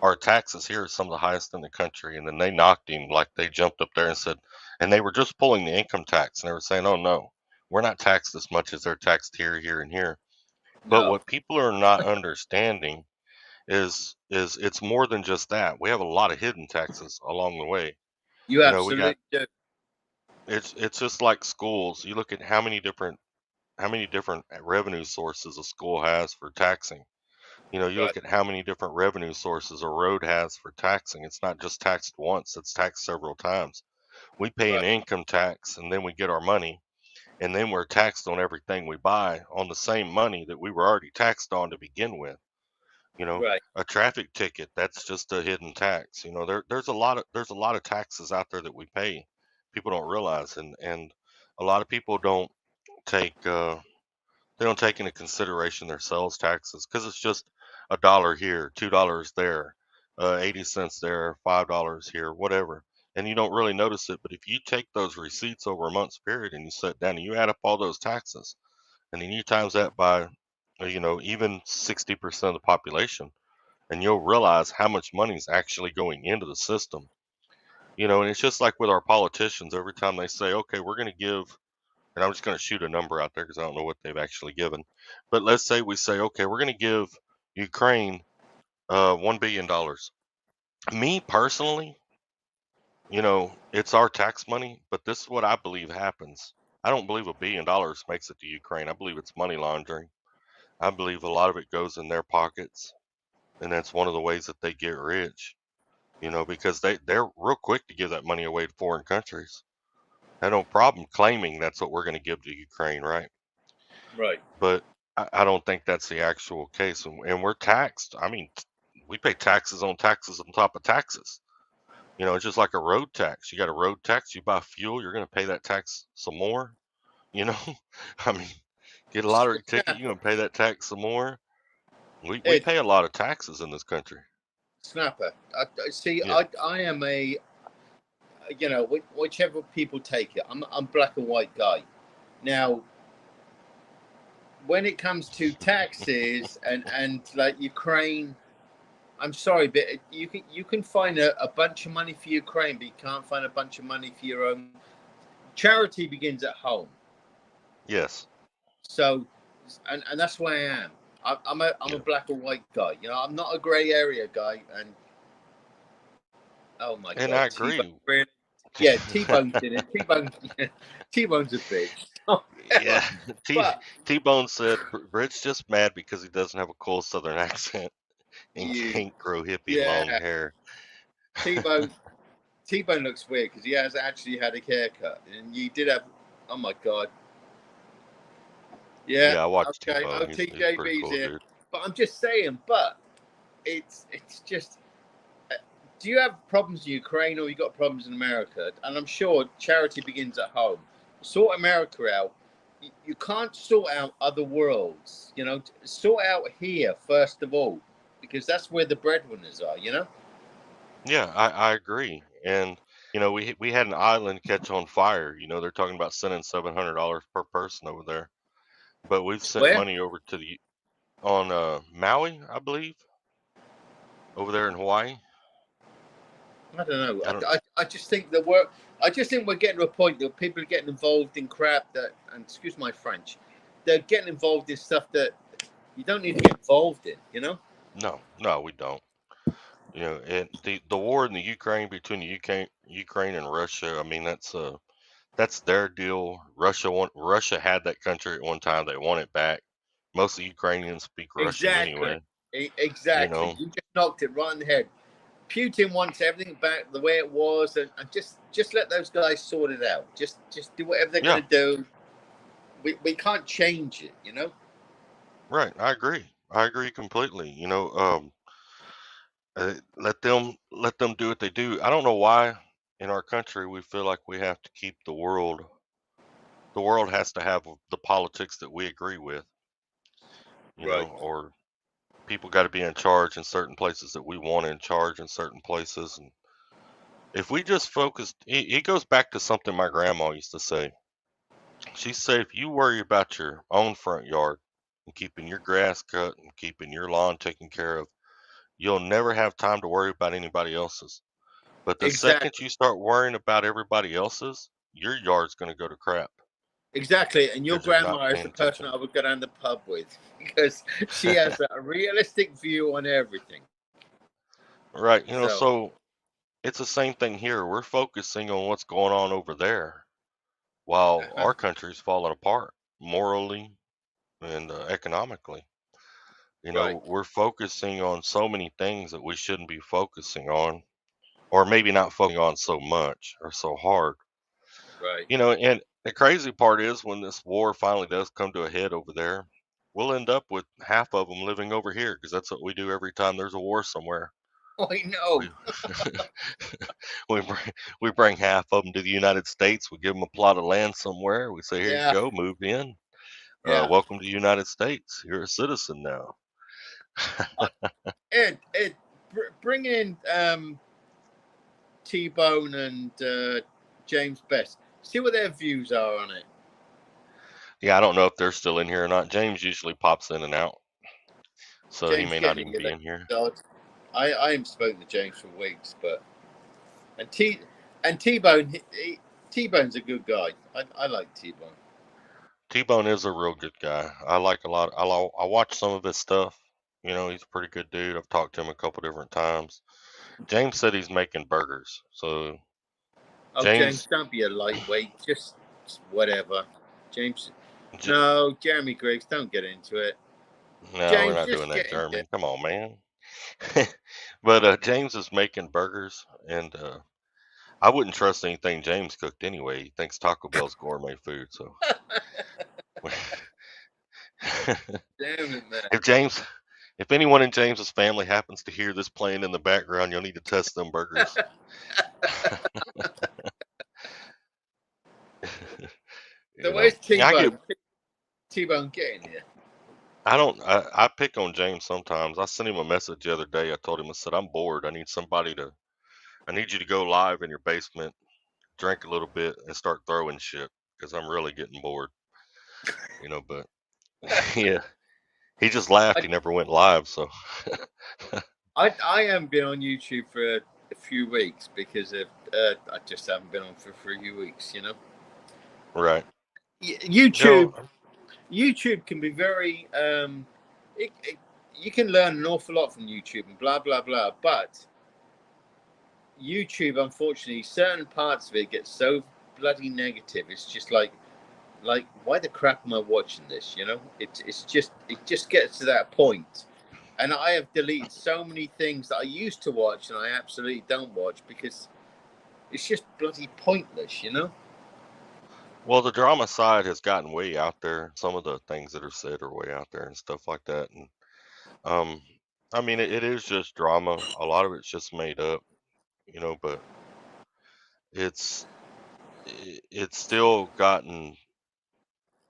our taxes here are some of the highest in the country, and then they knocked him, like they jumped up there and said, and they were just pulling the income tax, and they were saying, "Oh no, we're not taxed as much as they're taxed here, here, and here." But No, what people are not understanding is it's more than just that. We have a lot of hidden taxes along the way. you We got absolutely do. it's just like schools. You look at how many different revenue sources a school has for taxing. You Right, look at how many different revenue sources a road has for taxing. It's not just taxed once, it's taxed several times. We pay an right, income tax and then we get our money, and then we're taxed on everything we buy on the same money that we were already taxed on to begin with. right. A traffic ticket, that's just a hidden tax. There's a lot of taxes out there that we pay. People don't realize, and a lot of people take they don't take into consideration their sales taxes because it's just $1 here, $2 there, 80 cents there, $5 here, whatever. And you don't really notice it. But if you take those receipts over a month's period and you sit down and you add up all those taxes, and then you times that by, even 60% of the population, and you'll realize how much money is actually going into the system. And it's just like with our politicians, every time they say, okay, we're going to give, and I'm just going to shoot a number out there because I don't know what they've actually given. But let's say we say, okay, we're going to give Ukraine $1 billion. Me personally, it's our tax money, but this is what I believe happens. I don't believe $1 billion makes it to Ukraine. I believe it's money laundering. I believe a lot of it goes in their pockets, and that's one of the ways that they get rich. Because they're real quick to give that money away to foreign countries. Had no problem claiming that's what we're going to give to Ukraine, right? Right. But I don't think that's the actual case. And we're taxed. I mean, we pay taxes on top of taxes. It's just like a road tax. You got a road tax, you buy fuel, you're going to pay that tax some more. You know, I mean, get a lottery ticket, you're Snapper. going to pay that tax some more. We Ed, pay a lot of taxes in this country. Snapper. I see. Yeah. I am a, whichever people take it. I'm black and white guy. Now, when it comes to taxes and like Ukraine, I'm sorry, but you can find a bunch of money for Ukraine, but you can't find a bunch of money for your own. Charity begins at home. Yes. So, and that's where I am. I'm a Yeah. black or white guy. I'm not a grey area guy. And Oh my And God, I T-Bone. agree. Really? Yeah, T-Bone's in it. T-Bone's a bitch. Yeah, T But T-Bone said Britt's just mad because he doesn't have a cool Southern accent and you, can't grow hippie yeah, long hair. T-Bone. T-Bone looks weird because he has actually had a haircut, and you did have. Oh my God. Yeah. Yeah, I watched Okay. T-Bone. Oh, He's a pretty TJB's cool here. dude. But I'm just saying. But it's just. Do you have problems in Ukraine or you got problems in America? And I'm sure charity begins at home. Sort America out. You can't sort out other worlds. Sort out here first of all, because that's where the breadwinners are. Yeah, I agree. And we had an island catch on fire. They're talking about sending $700 per person over there. But we've sent Where? money over to the on Maui, I believe, over there in Hawaii. I don't know. I don't. I just think the work. I just think we're getting to a point that people are getting involved in crap that, and excuse my French, they're getting involved in stuff that you don't need to get involved in. No, we don't. And the war in the Ukraine between the Ukraine and Russia. I mean, that's their deal. Russia had that country at one time. They want it back. Most of the Ukrainians speak Russian Exactly. anyway. You Exactly. know, You just knocked it right on the head. Putin wants everything back the way it was, and just let those guys sort it out. Just do whatever they're yeah, going to do. We can't change it. right. I agree. I agree completely. Let them do what they do. I don't know why in our country we feel like we have to keep the world. The world has to have the politics that we agree with. Right. Or people got to be in charge in certain places that we want in charge in certain places. And if we just focused, it goes back to something my grandma used to say. She said, if you worry about your own front yard and keeping your grass cut and keeping your lawn taken care of, you'll never have time to worry about anybody else's. But the second Exactly. you start worrying about everybody else's, your yard's going to go to crap Exactly. And your because you're not grandma is paying the person attention. I would go down the pub with because she has a realistic view on everything. Right. So, So it's the same thing here. We're focusing on what's going on over there while uh-huh. our country's falling apart morally and economically. Right. We're focusing on so many things that we shouldn't be focusing on, or maybe not focusing on so much or so hard. Right. And the crazy part is when this war finally does come to a head over there, we'll end up with half of them living over here because that's what we do every time there's a war somewhere. I know. We we bring half of them to the United States. We give them a plot of land somewhere. We say, here you Yeah. go, move in. Yeah. Welcome to the United States. You're a citizen now. Ed, bring in T-Bone and James Best. See what their views are on it. Yeah, I don't know if they're still in here or not. James usually pops in and out, so he James may not getting even you be that in here. God. I haven't spoken to James for weeks, but and T-Bone T-Bone's a good guy. I like T-Bone. T-Bone is a real good guy. I like a lot. I watch some of his stuff. He's a pretty good dude. I've talked to him a couple different times. James said he's making burgers. So Oh, James, James, don't be a lightweight. Just whatever. James, J- no, Jeremy Griggs, don't get into it. no, we're James, not doing just that, get into Jeremy. it. Come on, man. But James is making burgers, and I wouldn't trust anything James cooked anyway. He thinks Taco Bell's gourmet food. So Damn it, man. if James, if anyone in James's family happens to hear this playing in the background, you'll need to test them burgers. So where's Yeah, T-Bone? T-Bone, get in here. I don't, I pick on James sometimes. I sent him a message the other day. I told him, I said, I'm bored. I need you to go live in your basement, drink a little bit, and start throwing shit because I'm really getting bored. But yeah, he just laughed. I, He never went live. So, I haven't been on YouTube for a few weeks because I just haven't been on for a few weeks. right. YouTube No, YouTube can be very you can learn an awful lot from YouTube and blah blah blah, but YouTube, unfortunately, certain parts of it get so bloody negative. It's just like why the crap am I watching this? You know, it just gets to that point. And I have deleted so many things that I used to watch and I absolutely don't watch because it's just bloody pointless, you know? Well, the drama side has gotten way out there. Some of the things that are said are way out there and stuff like that. And um, I mean, it is just drama. A lot of it's just made up, but it's it's still gotten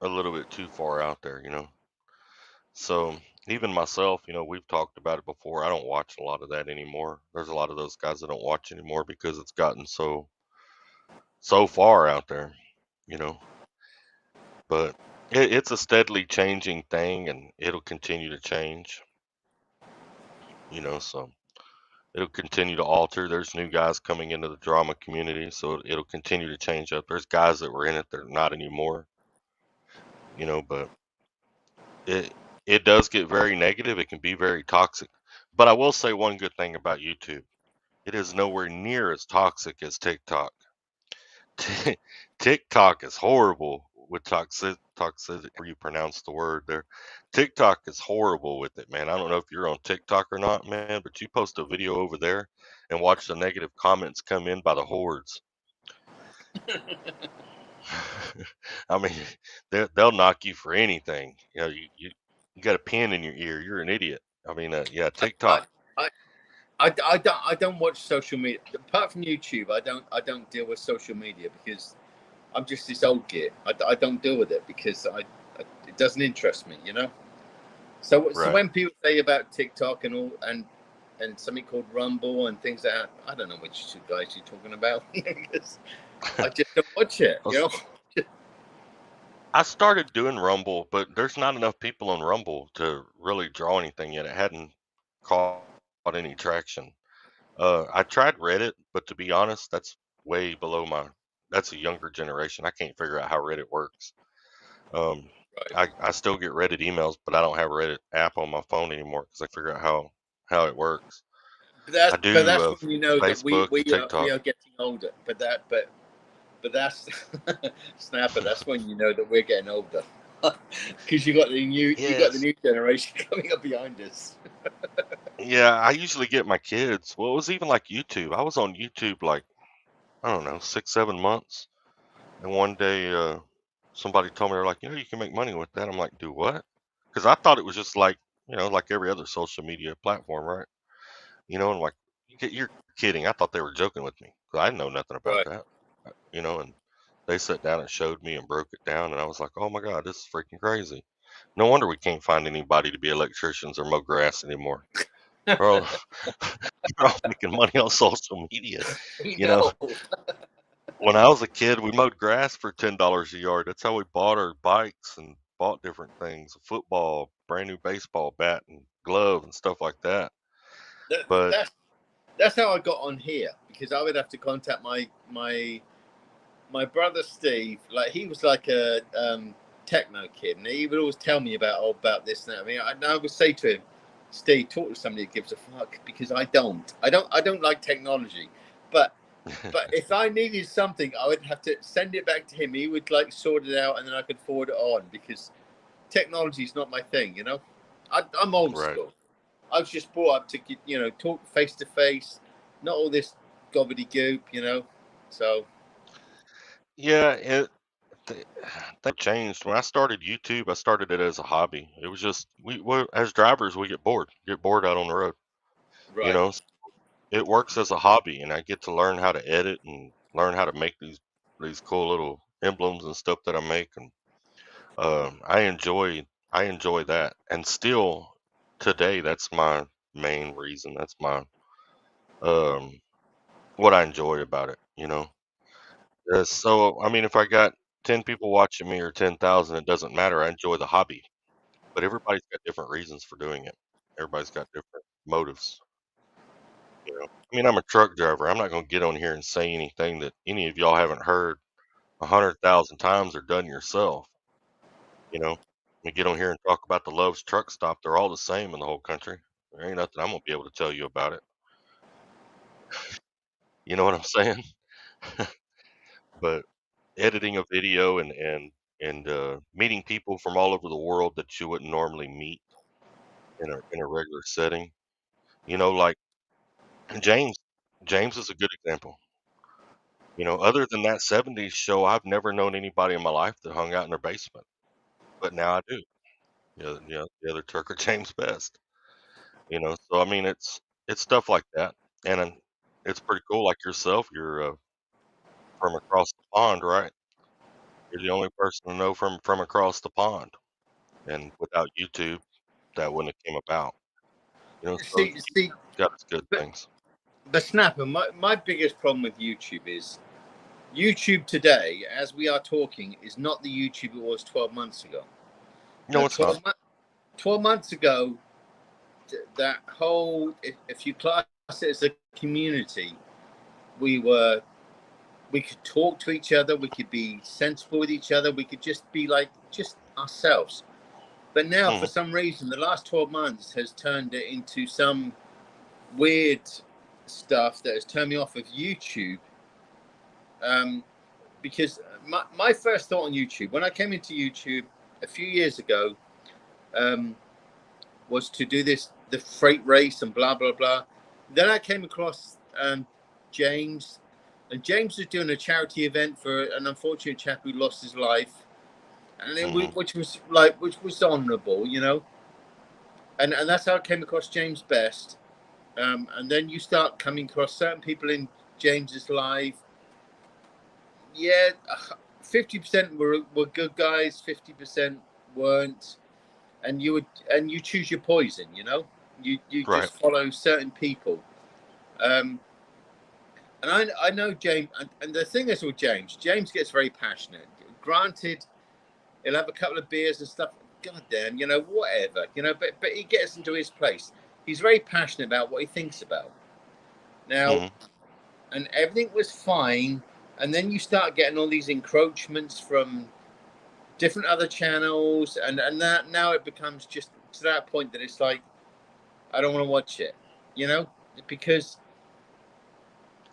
a little bit too far out there. So even myself, we've talked about it before. I don't watch a lot of that anymore. There's a lot of those guys that don't watch anymore because it's gotten so far out there, you know. But it's a steadily changing thing, and it'll continue to change, so it'll continue to alter. There's new guys coming into the drama community, so it'll continue to change up. There's guys that were in it that are not anymore, but it it does get very negative. It can be very toxic. But I will say one good thing about YouTube. It is nowhere near as toxic as TikTok. TikTok is horrible with toxicity, or you pronounce the word there. TikTok is horrible with it, man. I don't know if you're on TikTok or not, man, but you post a video over there and watch the negative comments come in by the hordes. I mean, they'll knock you for anything. You got a pin in your ear. You're an idiot. I mean, yeah, I, TikTok. I, I don't watch social media apart from YouTube. I don't deal with social media because I'm just this old git. I don't deal with it because it doesn't interest me, you know. So Right. when people say about TikTok and all and something called Rumble and things like that, I don't know which two guys you're talking about because I just don't watch it, you know. I started doing Rumble, but there's not enough people on Rumble to really draw anything yet. It hadn't caught any traction. I tried Reddit, but to be honest, that's way below that's a younger generation. I can't figure out how Reddit works. Um, Right. I still get Reddit emails, but I don't have a Reddit app on my phone anymore because I figure out how it works. I But do that's when you know that Facebook and we TikTok. are getting older. But that's Snapper. That's when you know that we're getting older because you got the Yes. new generation coming up behind us. Yeah, I usually get my kids. Well, it was even like YouTube. I was on YouTube like, I don't know, 6, 7 months. And one day, somebody told me, they're like, you can make money with that. I'm like, do what? Because I thought it was just like, like every other social media platform, right? And like, you're kidding. I thought they were joking with me 'cause I know nothing about Right. that, and they sat down and showed me and broke it down. And I was like, oh my God, this is freaking crazy. No wonder we can't find anybody to be electricians or mow grass anymore. We're all, we're all making money on social media. We You know, know. when I was a kid, we mowed grass for $10 a yard. That's how we bought our bikes and bought different things, a football, brand new baseball bat and glove and stuff like that. That, But that's that's how I got on here because I would have to contact my brother Steve. Like he was like a techno kid, and he would always tell me about this and that. I mean, I would say to him, Steve, talk to somebody that gives a fuck because I don't like technology, but if I needed something, I would have to send it back to him. He would like sort it out, and then I could forward it on because technology is not my thing. You know, I'm old right. school. I was just brought up to talk face to face, not all this gobbledygook. You know, so Yeah, th- that changed. When I started YouTube, I started it as a hobby. It was just as drivers, we get bored out on the road. You right. know, it works as a hobby, and I get to learn how to edit and learn how to make these cool little emblems and stuff that I make. And I enjoy that, and still today, that's my main reason. That's my um what I enjoy about it. So I mean, if I got 10 people watching me or 10,000, it doesn't matter. I enjoy the hobby, but everybody's got different reasons for doing it. Everybody's got different motives. I mean, I'm a truck driver. I'm not going to get on here and say anything that any of y'all haven't heard 100,000 times or done yourself. We get on here and talk about the Love's truck stop. They're all the same in the whole country. There ain't nothing I'm gonna be able to tell you about it. You know what I'm saying? But editing a video and meeting people from all over the world that you wouldn't normally meet in a regular setting. Like James. James is a good example. Other than that '70s show, I've never known anybody in my life that hung out in their basement, but now I do. The other Turk or James Best. So I mean, it's stuff like that, and it's pretty cool. Like yourself, you're from across the pond, right? You're the only person to know from across the pond, and without YouTube, that wouldn't have came about. So See, YouTube's got its good but things. Snapper, my biggest problem with YouTube is YouTube today, as we are talking, is not the YouTube it was 12 months ago. Now, No, it's not. 12 months ago, that whole, if you class it as a community, we were, we could talk to each other, we could be sensible with each other, we could just be like, just ourselves. But now, for Mhm, some reason, the last 12 months has turned it into some weird stuff that has turned me off of YouTube. Um, because my first thought on YouTube, when I came into YouTube a few years ago, um, was to do the freight race and blah blah blah. Then I came across James, and James was doing a charity event for an unfortunate chap who lost his life, and mhm. which was honourable, you know. And that's how I came across James Best. And then you start coming across certain people in James's life. Yeah, 50% were good guys, 50% weren't, and you choose your poison. You know, you Right. just follow certain people. Um, and I know James, and the thing is with James gets very passionate. Granted, he'll have a couple of beers and stuff. God damn, you know, whatever, you know. But he gets into his place. He's very passionate about what he thinks about. Now, Mhm. and everything was fine, and then you start getting all these encroachments from different other channels, and that now it becomes just to that point that it's like I don't want to watch it, you know, because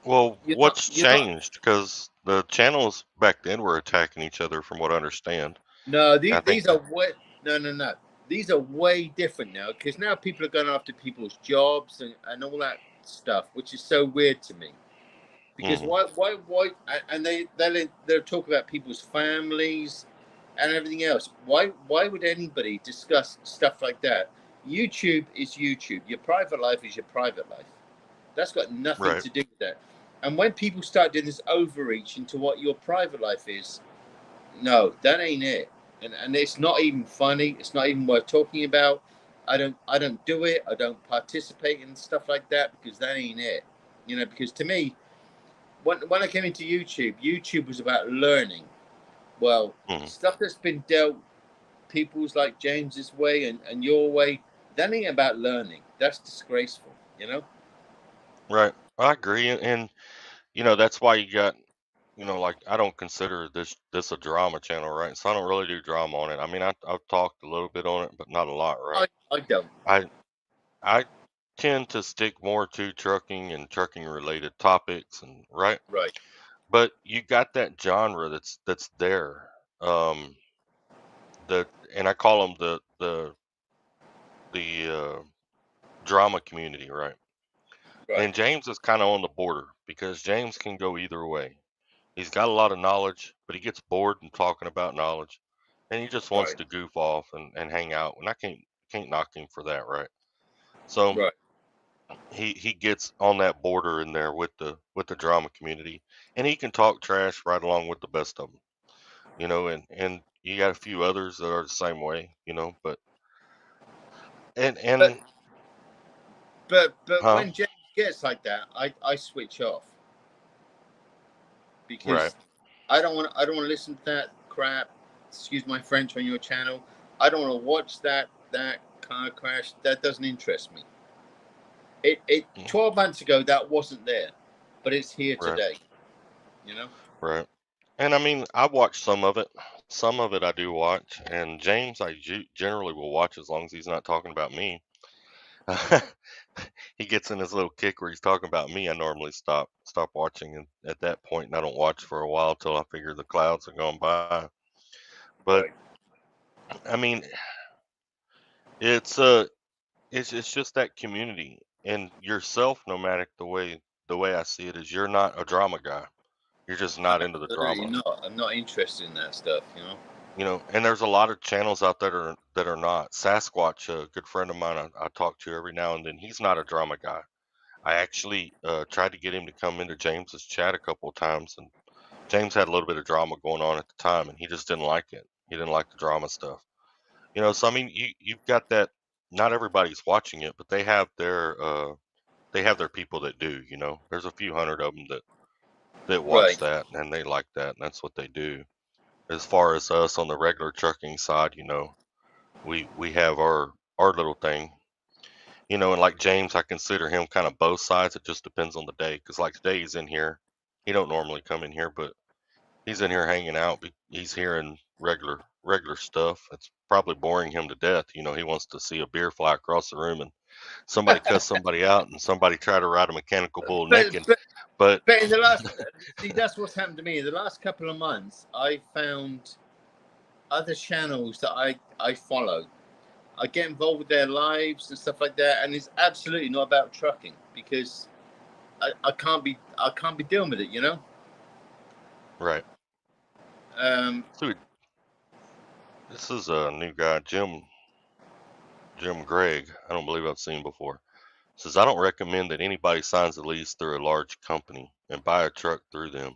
Well, what's you're not. changed? Because the channels back then were attacking each other, from what I understand. No, I think. these are way no. These are way different now because now people are going after people's jobs and all that stuff, which is so weird to me. Because Mhm. why? And they'll talk about people's families and everything else. Why would anybody discuss stuff like that? YouTube is YouTube. Your private life is your private life. That's got nothing Right. to do with that. And when people start doing this overreach into what your private life is, no, that ain't it. And it's not even funny. It's not even worth talking about. I don't do it. I don't participate in stuff like that because that ain't it. You know, because to me, when I came into YouTube, YouTube was about learning. Well, Mhm. stuff that's been dealt people's like James's way and your way, that ain't about learning. That's disgraceful, you know? Right. I agree, and that's why you got. Like I don't consider this a drama channel, right? So I don't really do drama on it. I mean, I've talked a little bit on it, but not a lot, right? I don't. I I tend to stick more to trucking and trucking related topics, and right. Right, But you got that genre that's there. Um, the and I call them the drama community, right? right, And James is kind of on the border because James can go either way. He's got a lot of knowledge, but he gets bored in talking about knowledge, and he just wants right, to goof off and hang out. And I can't knock him for that, right? So right. he gets on that border in there with the drama community, and he can talk trash right along with the best of them, and you got a few others that are the same way, but But and but huh? when James gets like that, I switch off Right. because I don't want to listen to that crap. Excuse my French on your channel. I don't want to watch that car crash. That doesn't interest me. It Mm. 12 months ago that wasn't there, but it's here Right. today. You know. Right. And I mean, I watch some of it. Some of it I do watch, and James I generally will watch as long as he's not talking about me. He gets in his little kick where he's talking about me. I normally stop watching, and at that point, and I don't watch for a while till I figure the clouds are going by. But Right. I mean, it's it's just that community and yourself, nomadic. The way I see it is, you're not a drama guy. You're just not into the Absolutely drama. not. I'm not interested in that stuff, you know. And there's a lot of channels out there that are not. Sasquatch, a good friend of mine, I talk to every now and then. He's not a drama guy. I actually tried to get him to come into James's chat a couple of times, and James had a little bit of drama going on at the time, and he just didn't like it. He didn't like the drama stuff. So I mean, you've got that. Not everybody's watching it, but they have their people that do. There's a few hundred of them that watch Right. that, and they like that, and that's what they do. As far as us on the regular trucking side, we have our little thing. And like James, I consider him kind of both sides. It just depends on the day. Because like today he's in here. He don't normally come in here, but he's in here hanging out. He's hearing regular stuff. It's probably boring him to death. He wants to see a beer fly across the room and somebody cuss somebody out and somebody try to ride a mechanical bull But, naked. but But but in the last, see, that's what's happened to me. In the last couple of months, I found other channels that I follow. I get involved with their lives and stuff like that, and it's absolutely not about trucking because I can't be dealing with it, you know. right. Um, So this is a new guy, Jim Gregg. I don't believe I've seen before. Says, I don't recommend that anybody signs a lease through a large company and buy a truck through them.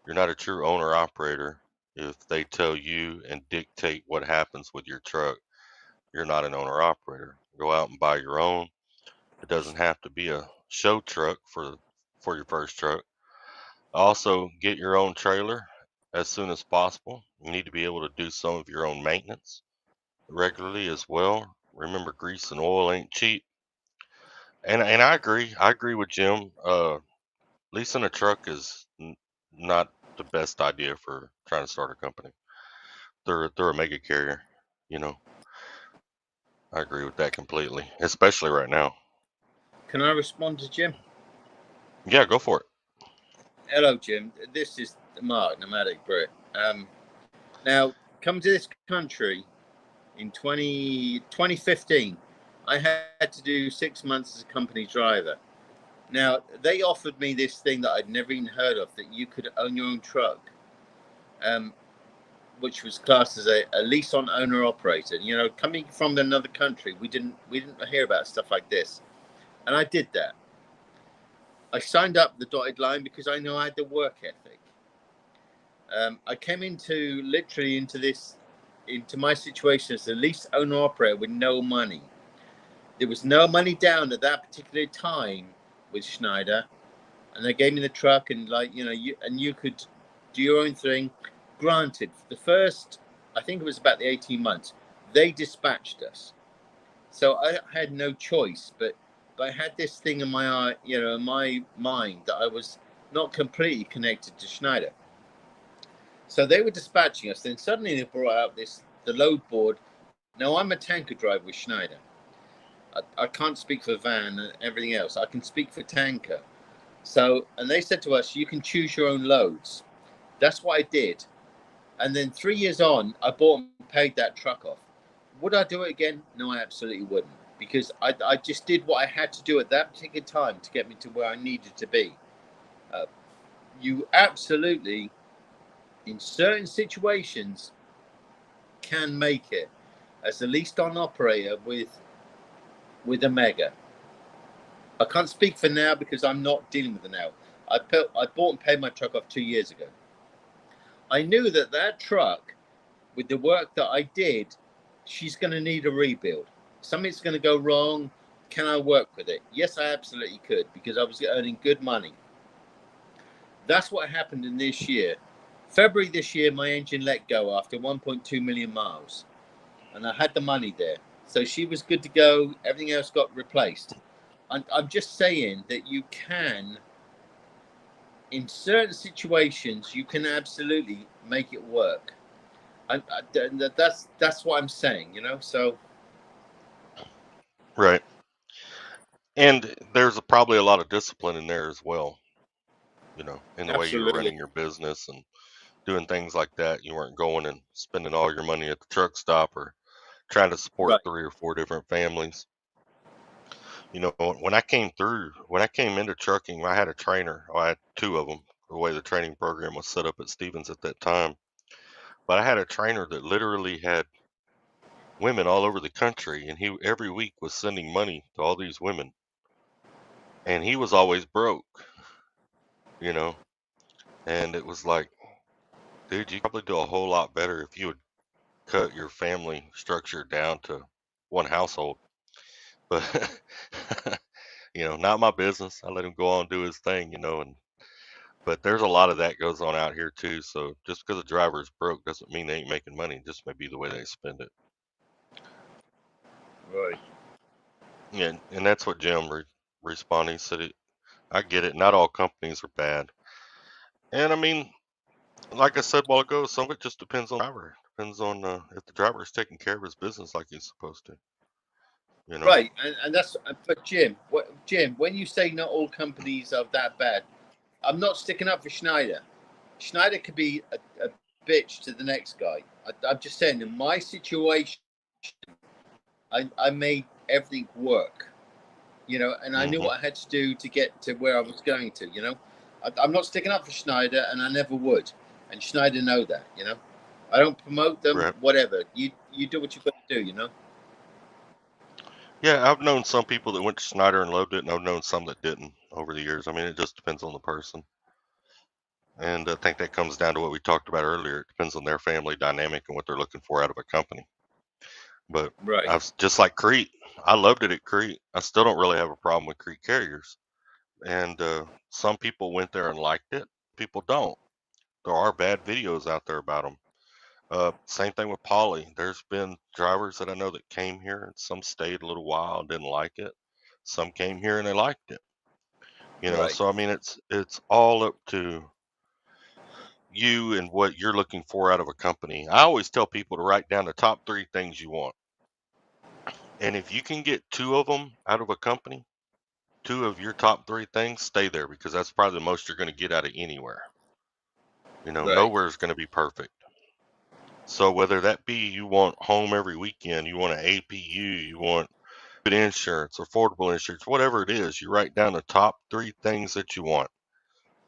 You're not a true owner operator if they tell you and dictate what happens with your truck. You're not an owner operator. Go out and buy your own. It doesn't have to be a show truck for your first truck. Also, get your own trailer as soon as possible. You need to be able to do some of your own maintenance regularly as well. Remember, grease and oil ain't cheap. And I agree. I agree with Jim. Leasing a truck is not the best idea for trying to start a company. They're a mega carrier. You know, I agree with that completely, especially right now. can I respond to Jim? Yeah, go for it. Hello, Jim. This is Mark, nomadic Brit. Now, come to this country in 2015. I had to do 6 months as a company driver. Now, they offered me this thing that I'd never even heard of, that you could own your own truck, um, which was classed as a lease on owner operator. Coming from another country, we didn't hear about stuff like this, and I did that. I signed up the dotted line because I know I had the work ethic. I came into my situation as a lease owner operator with no money. There was no money down at that particular time with Schneider, and they gave me the truck and you could do your own thing. Granted, for the first, I think it was about the 18 months, they dispatched us, so I had no choice. But I had this thing in my in my mind that I was not completely connected to Schneider. So they were dispatching us. Then suddenly they brought out the load board. Now I'm a tanker driver with Schneider. I can't speak for van and everything else. I can speak for tanker. So, and they said to us, you can choose your own loads. That's what I did. And then 3 years on, I bought and paid that truck off. Would I do it again? No, I absolutely wouldn't. Because I just did what I had to do at that particular time to get me to where I needed to be. You absolutely, in certain situations, can make it as the leased on operator with a mega. I can't speak for now because I'm not dealing with it now. I bought and paid my truck off 2 years ago. I knew that truck, with the work that I did, she's going to need a rebuild. Something's going to go wrong. Can I work with it? Yes, I absolutely could, because I was earning good money. That's what happened in this year. February this year, my engine let go after 1.2 million miles, and I had the money there. So she was good to go. Everything else got replaced. I'm just saying that you can, in certain situations, you can absolutely make it work. That's what I'm saying, So Right. And there's probably a lot of discipline in there as well, in the way you were Absolutely. running your business and doing things like that. You weren't going and spending all your money at the truck stop or trying to support Right. 3 or 4 different families. When I came into trucking, I had a trainer. I had 2 of them, the way the training program was set up at Stevens at that time. But I had a trainer that literally had women all over the country, and he every week was sending money to all these women, and he was always broke, you know. And it was like, dude, you could probably do a whole lot better if you would cut your family structure down to one household. But not my business. I let him go on and do his thing, but there's a lot of that goes on out here too. So just because a driver is broke doesn't mean they ain't making money. It just may be the way they spend it. Right. Yeah, and that's what Jim responded. He said, I get it. Not all companies are bad. And I mean, like I said a while ago, some of it just depends on the driver. Depends on if the driver is taking care of his business like he's supposed to. Right, and that's. But Jim, when you say not all companies are that bad, I'm not sticking up for Schneider. Schneider could be a bitch to the next guy. I'm just saying, in my situation, I made everything work, and I knew Mm-hmm. what I had to do to get to where I was going to, I'm not sticking up for Schneider, and I never would. And Schneider know that, I don't promote them, Right. whatever. You do what you got to do, Yeah, I've known some people that went to Schneider and loved it, and I've known some that didn't over the years. I mean, it just depends on the person. And I think that comes down to what we talked about earlier. It depends on their family dynamic and what they're looking for out of a company. But Right. I was just like Crete. I loved it at Crete. I still don't really have a problem with Crete carriers. And some people went there and liked it. People don't. There are bad videos out there about them. Same thing with Polly. There's been drivers that I know that came here and some stayed a little while and didn't like it. Some came here and they liked it. Right. So I mean, it's all up to you and what you're looking for out of a company. I always tell people to write down the top 3 things you want. And if you can get 2 of them out of a company, 2 of your top 3 things, stay there because that's probably the most you're going to get out of anywhere. Right. Nowhere is going to be perfect. So whether that be you want home every weekend, you want an APU, you want good insurance, affordable insurance, whatever it is, you write down the top 3 things that you want.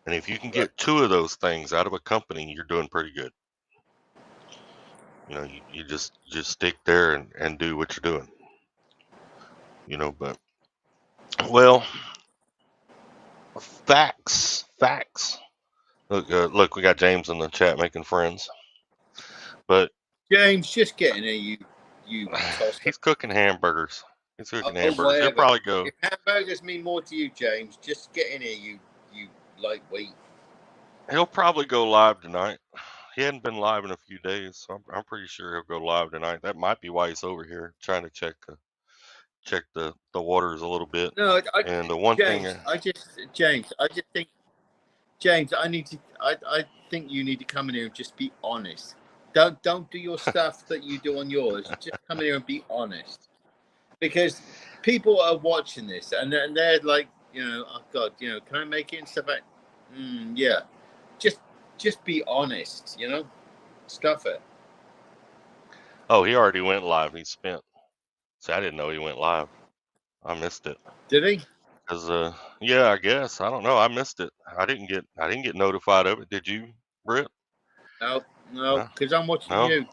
And if you can Right. get 2 of those things out of a company, you're doing pretty good. You just stick there and do what you're doing. But well, facts. Look, we got James in the chat making friends. But James, just get in here, you toss. he's cooking hamburgers. He's cooking Oh, hamburgers. He'll whatever. probably go. If hamburgers mean more to you, James, just get in here, you lightweight. He'll probably go live tonight. He hadn't been live in a few days, so I'm pretty sure he'll go live tonight. That might be why he's over here trying to check the waters a little bit. No, And the one thing, James, I just think, James, I think you need to come in here and just be honest. Don't do your stuff that you do on yours. Just come in here and be honest, because people are watching this and they're like, oh God, can I make it and stuff like, yeah, just be honest, stuff it. oh, he already went live. He spent. See, I didn't know he went live. I missed it. Did he? Cause yeah, I guess I don't know. I missed it. I didn't get notified of it. Did you, Britt? No, No, because I'm watching no. you.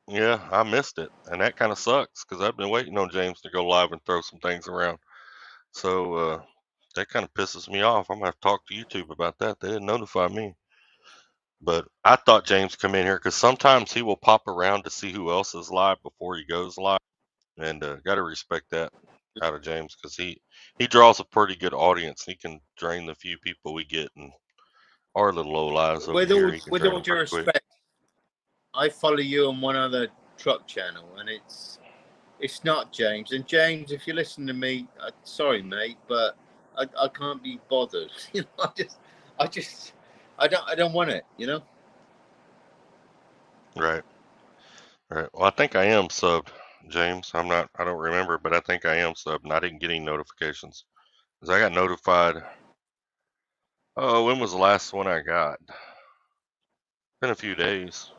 Yeah, I missed it, and that kind of sucks because I've been waiting on James to go live and throw some things around. So that kind of pisses me off. I'm gonna have to talk to YouTube about that. They didn't notify me. But I thought James come in here because sometimes he will pop around to see who else is live before he goes live, and got to respect that out of James because he draws a pretty good audience. He can drain the few people we get, and our little low lives over here, he can With drain all them due pretty quick. respect, I follow you on one other truck channel, and it's not James. And James, if you listen to me, sorry, mate, but I can't be bothered. I don't want it. Right. Right. Well, I think I am subbed. James. I don't remember, but I think I am subbed, and I didn't get any notifications. 'Cause I got notified. Oh, when was the last one I got? Been a few days.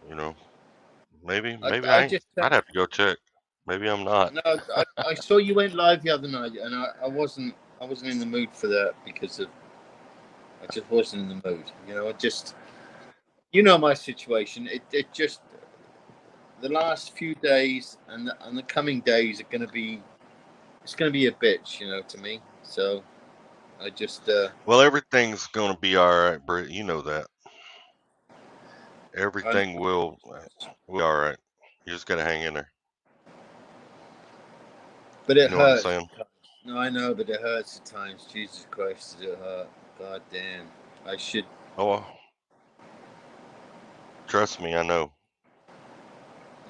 You know, maybe I ain't. just I'd have to go check. Maybe I'm not. no, I saw you went live the other night, and I wasn't in the mood for that because of I just wasn't in the mood. My situation. It just the last few days and the coming days are going to be it's going to be a bitch, to me. So I just Well, everything's gonna be all right, Britt. You know that. I, Everything will be all right. You just gotta hang in there. but You it know what I'm hurts. saying? No, I know, but it hurts at times. Jesus Christ, does it hurt? God damn. I should. Oh, well, trust me, I know.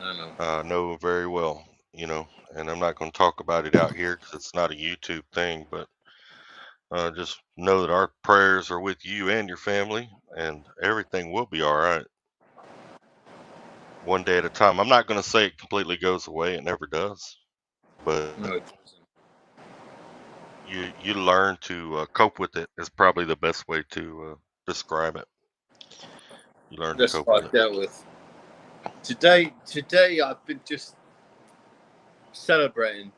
I don't know. Know very well. You know, and I'm not gonna talk about it out here because it's not a YouTube thing, but just know that our prayers are with you and your family, and everything will be all right. One day at a time. I'm not gonna say it completely goes away. It never does, but No, it doesn't. you learn to cope with it. Is probably the best way to describe it. You learn to That's cope with what I've it. dealt with. Today, I've been just celebrating.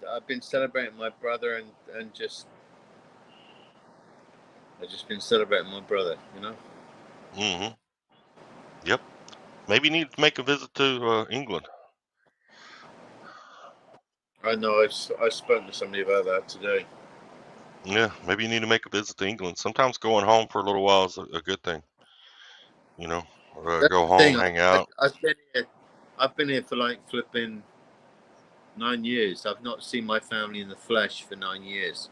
I've been celebrating my brother and I've just been celebrating my brother. Mm-hmm. Yep. Maybe you need to make a visit to England. I know. I've spoken to somebody about that today. Yeah, maybe you need to make a visit to England. Sometimes going home for a little while is a good thing. You know, That's go the thing. home, hang out. I've been here. I've been here for like flipping 9 years. I've not seen my family in the flesh for 9 years.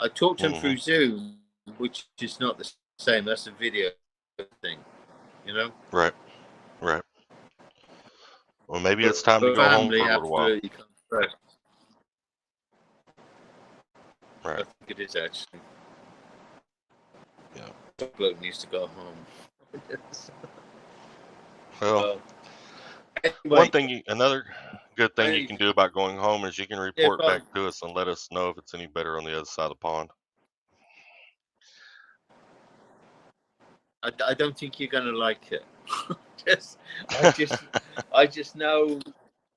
I talked to them Mm-hmm. through Zoom, which is not the same. That's a video thing, you know. Right, right. Well, maybe it's time to But go home family for a little while. absolutely comes first. I Right. think it is actually. Yeah. Bloke needs to go home. Well, Well, one anyway, thing another good thing you I, can do about going home is you can if report back to us and let us know if it's any better on the other side of the pond. I don't think you're gonna like it. just, I just, I just know.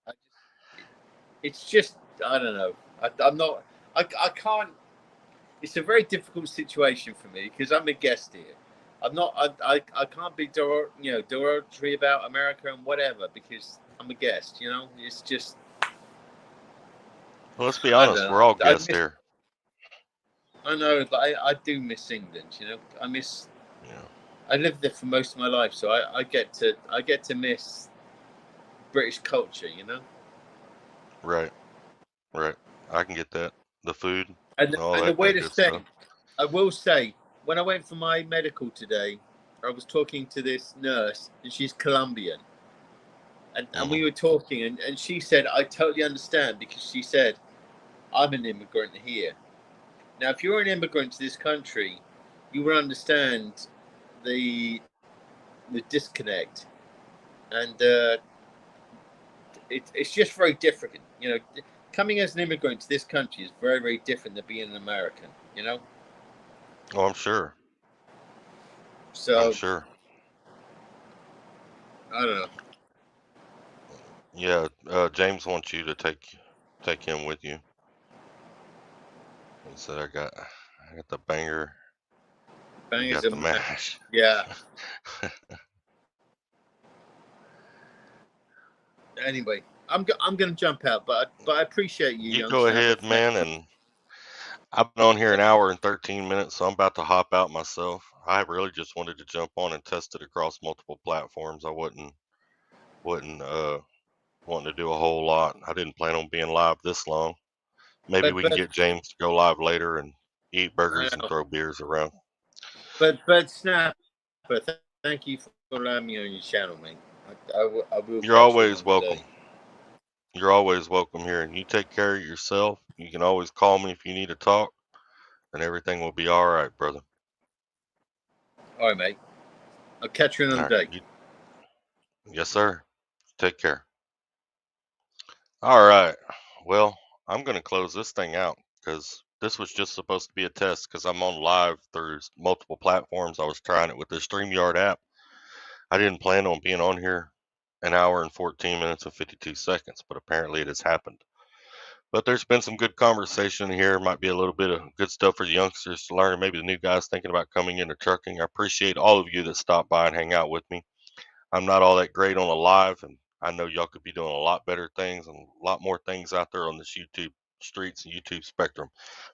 I just, it's just, I don't know. I'm not. I can't. It's a very difficult situation for me because I'm a guest here. I'm not. I can't be derogatory about America and whatever because I'm a guest. It's just. Well, let's be I don't honest. know. We're all I guests miss. here. I know, but I do miss England. I miss. Yeah. I lived there for most of my life, so I get to miss British culture. Right. Right. I can get that. The food, And all and the that weirdest good stuff. thing, I will say, when I went for my medical today, I was talking to this nurse, and she's Colombian. And Mm-hmm. we were talking, and she said, I totally understand because she said, I'm an immigrant here. Now, if you're an immigrant to this country, you will understand the disconnect, and it's just very different. Coming as an immigrant to this country is very, very different than being an American. Oh, I'm sure. I'm So sure. I don't know. Yeah. James wants you to take him with you. He said, I got the banger. You Bangers got the and mash. yeah. Anyway, I'm gonna jump out, but I appreciate you, You young go snapper. ahead, man, and I've been on here an hour and 13 minutes, so I'm about to hop out myself. I really just wanted to jump on and test it across multiple platforms. I wouldn't wanting to do a whole lot. I didn't plan on being live this long. Maybe But we can get James to go live later and eat I burgers and know. throw beers around. But snapper, thank you for allowing me on your channel, mate. I will You're catch you always another day. welcome. You're always welcome here, and you take care of yourself. You can always call me if you need to talk, and everything will be all right, brother. All right, mate. I'll catch you All another right. day. Yes, sir. Take care. All right. Well, I'm going to close this thing out because this was just supposed to be a test because I'm on live through multiple platforms. I was trying it with the Streamyard app. I didn't plan on being on here an hour and 14 minutes and 52 seconds, but apparently it has happened. But there's been some good conversation here. Might be a little bit of good stuff for the youngsters to learn. Maybe the new guys thinking about coming into trucking. I appreciate all of you that stop by and hang out with me. I'm not all that great on a live, and I know y'all could be doing a lot better things and a lot more things out there on this YouTube streets and YouTube spectrum.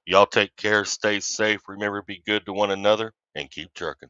Y'all take care, stay safe, remember to be good to one another, and keep trucking.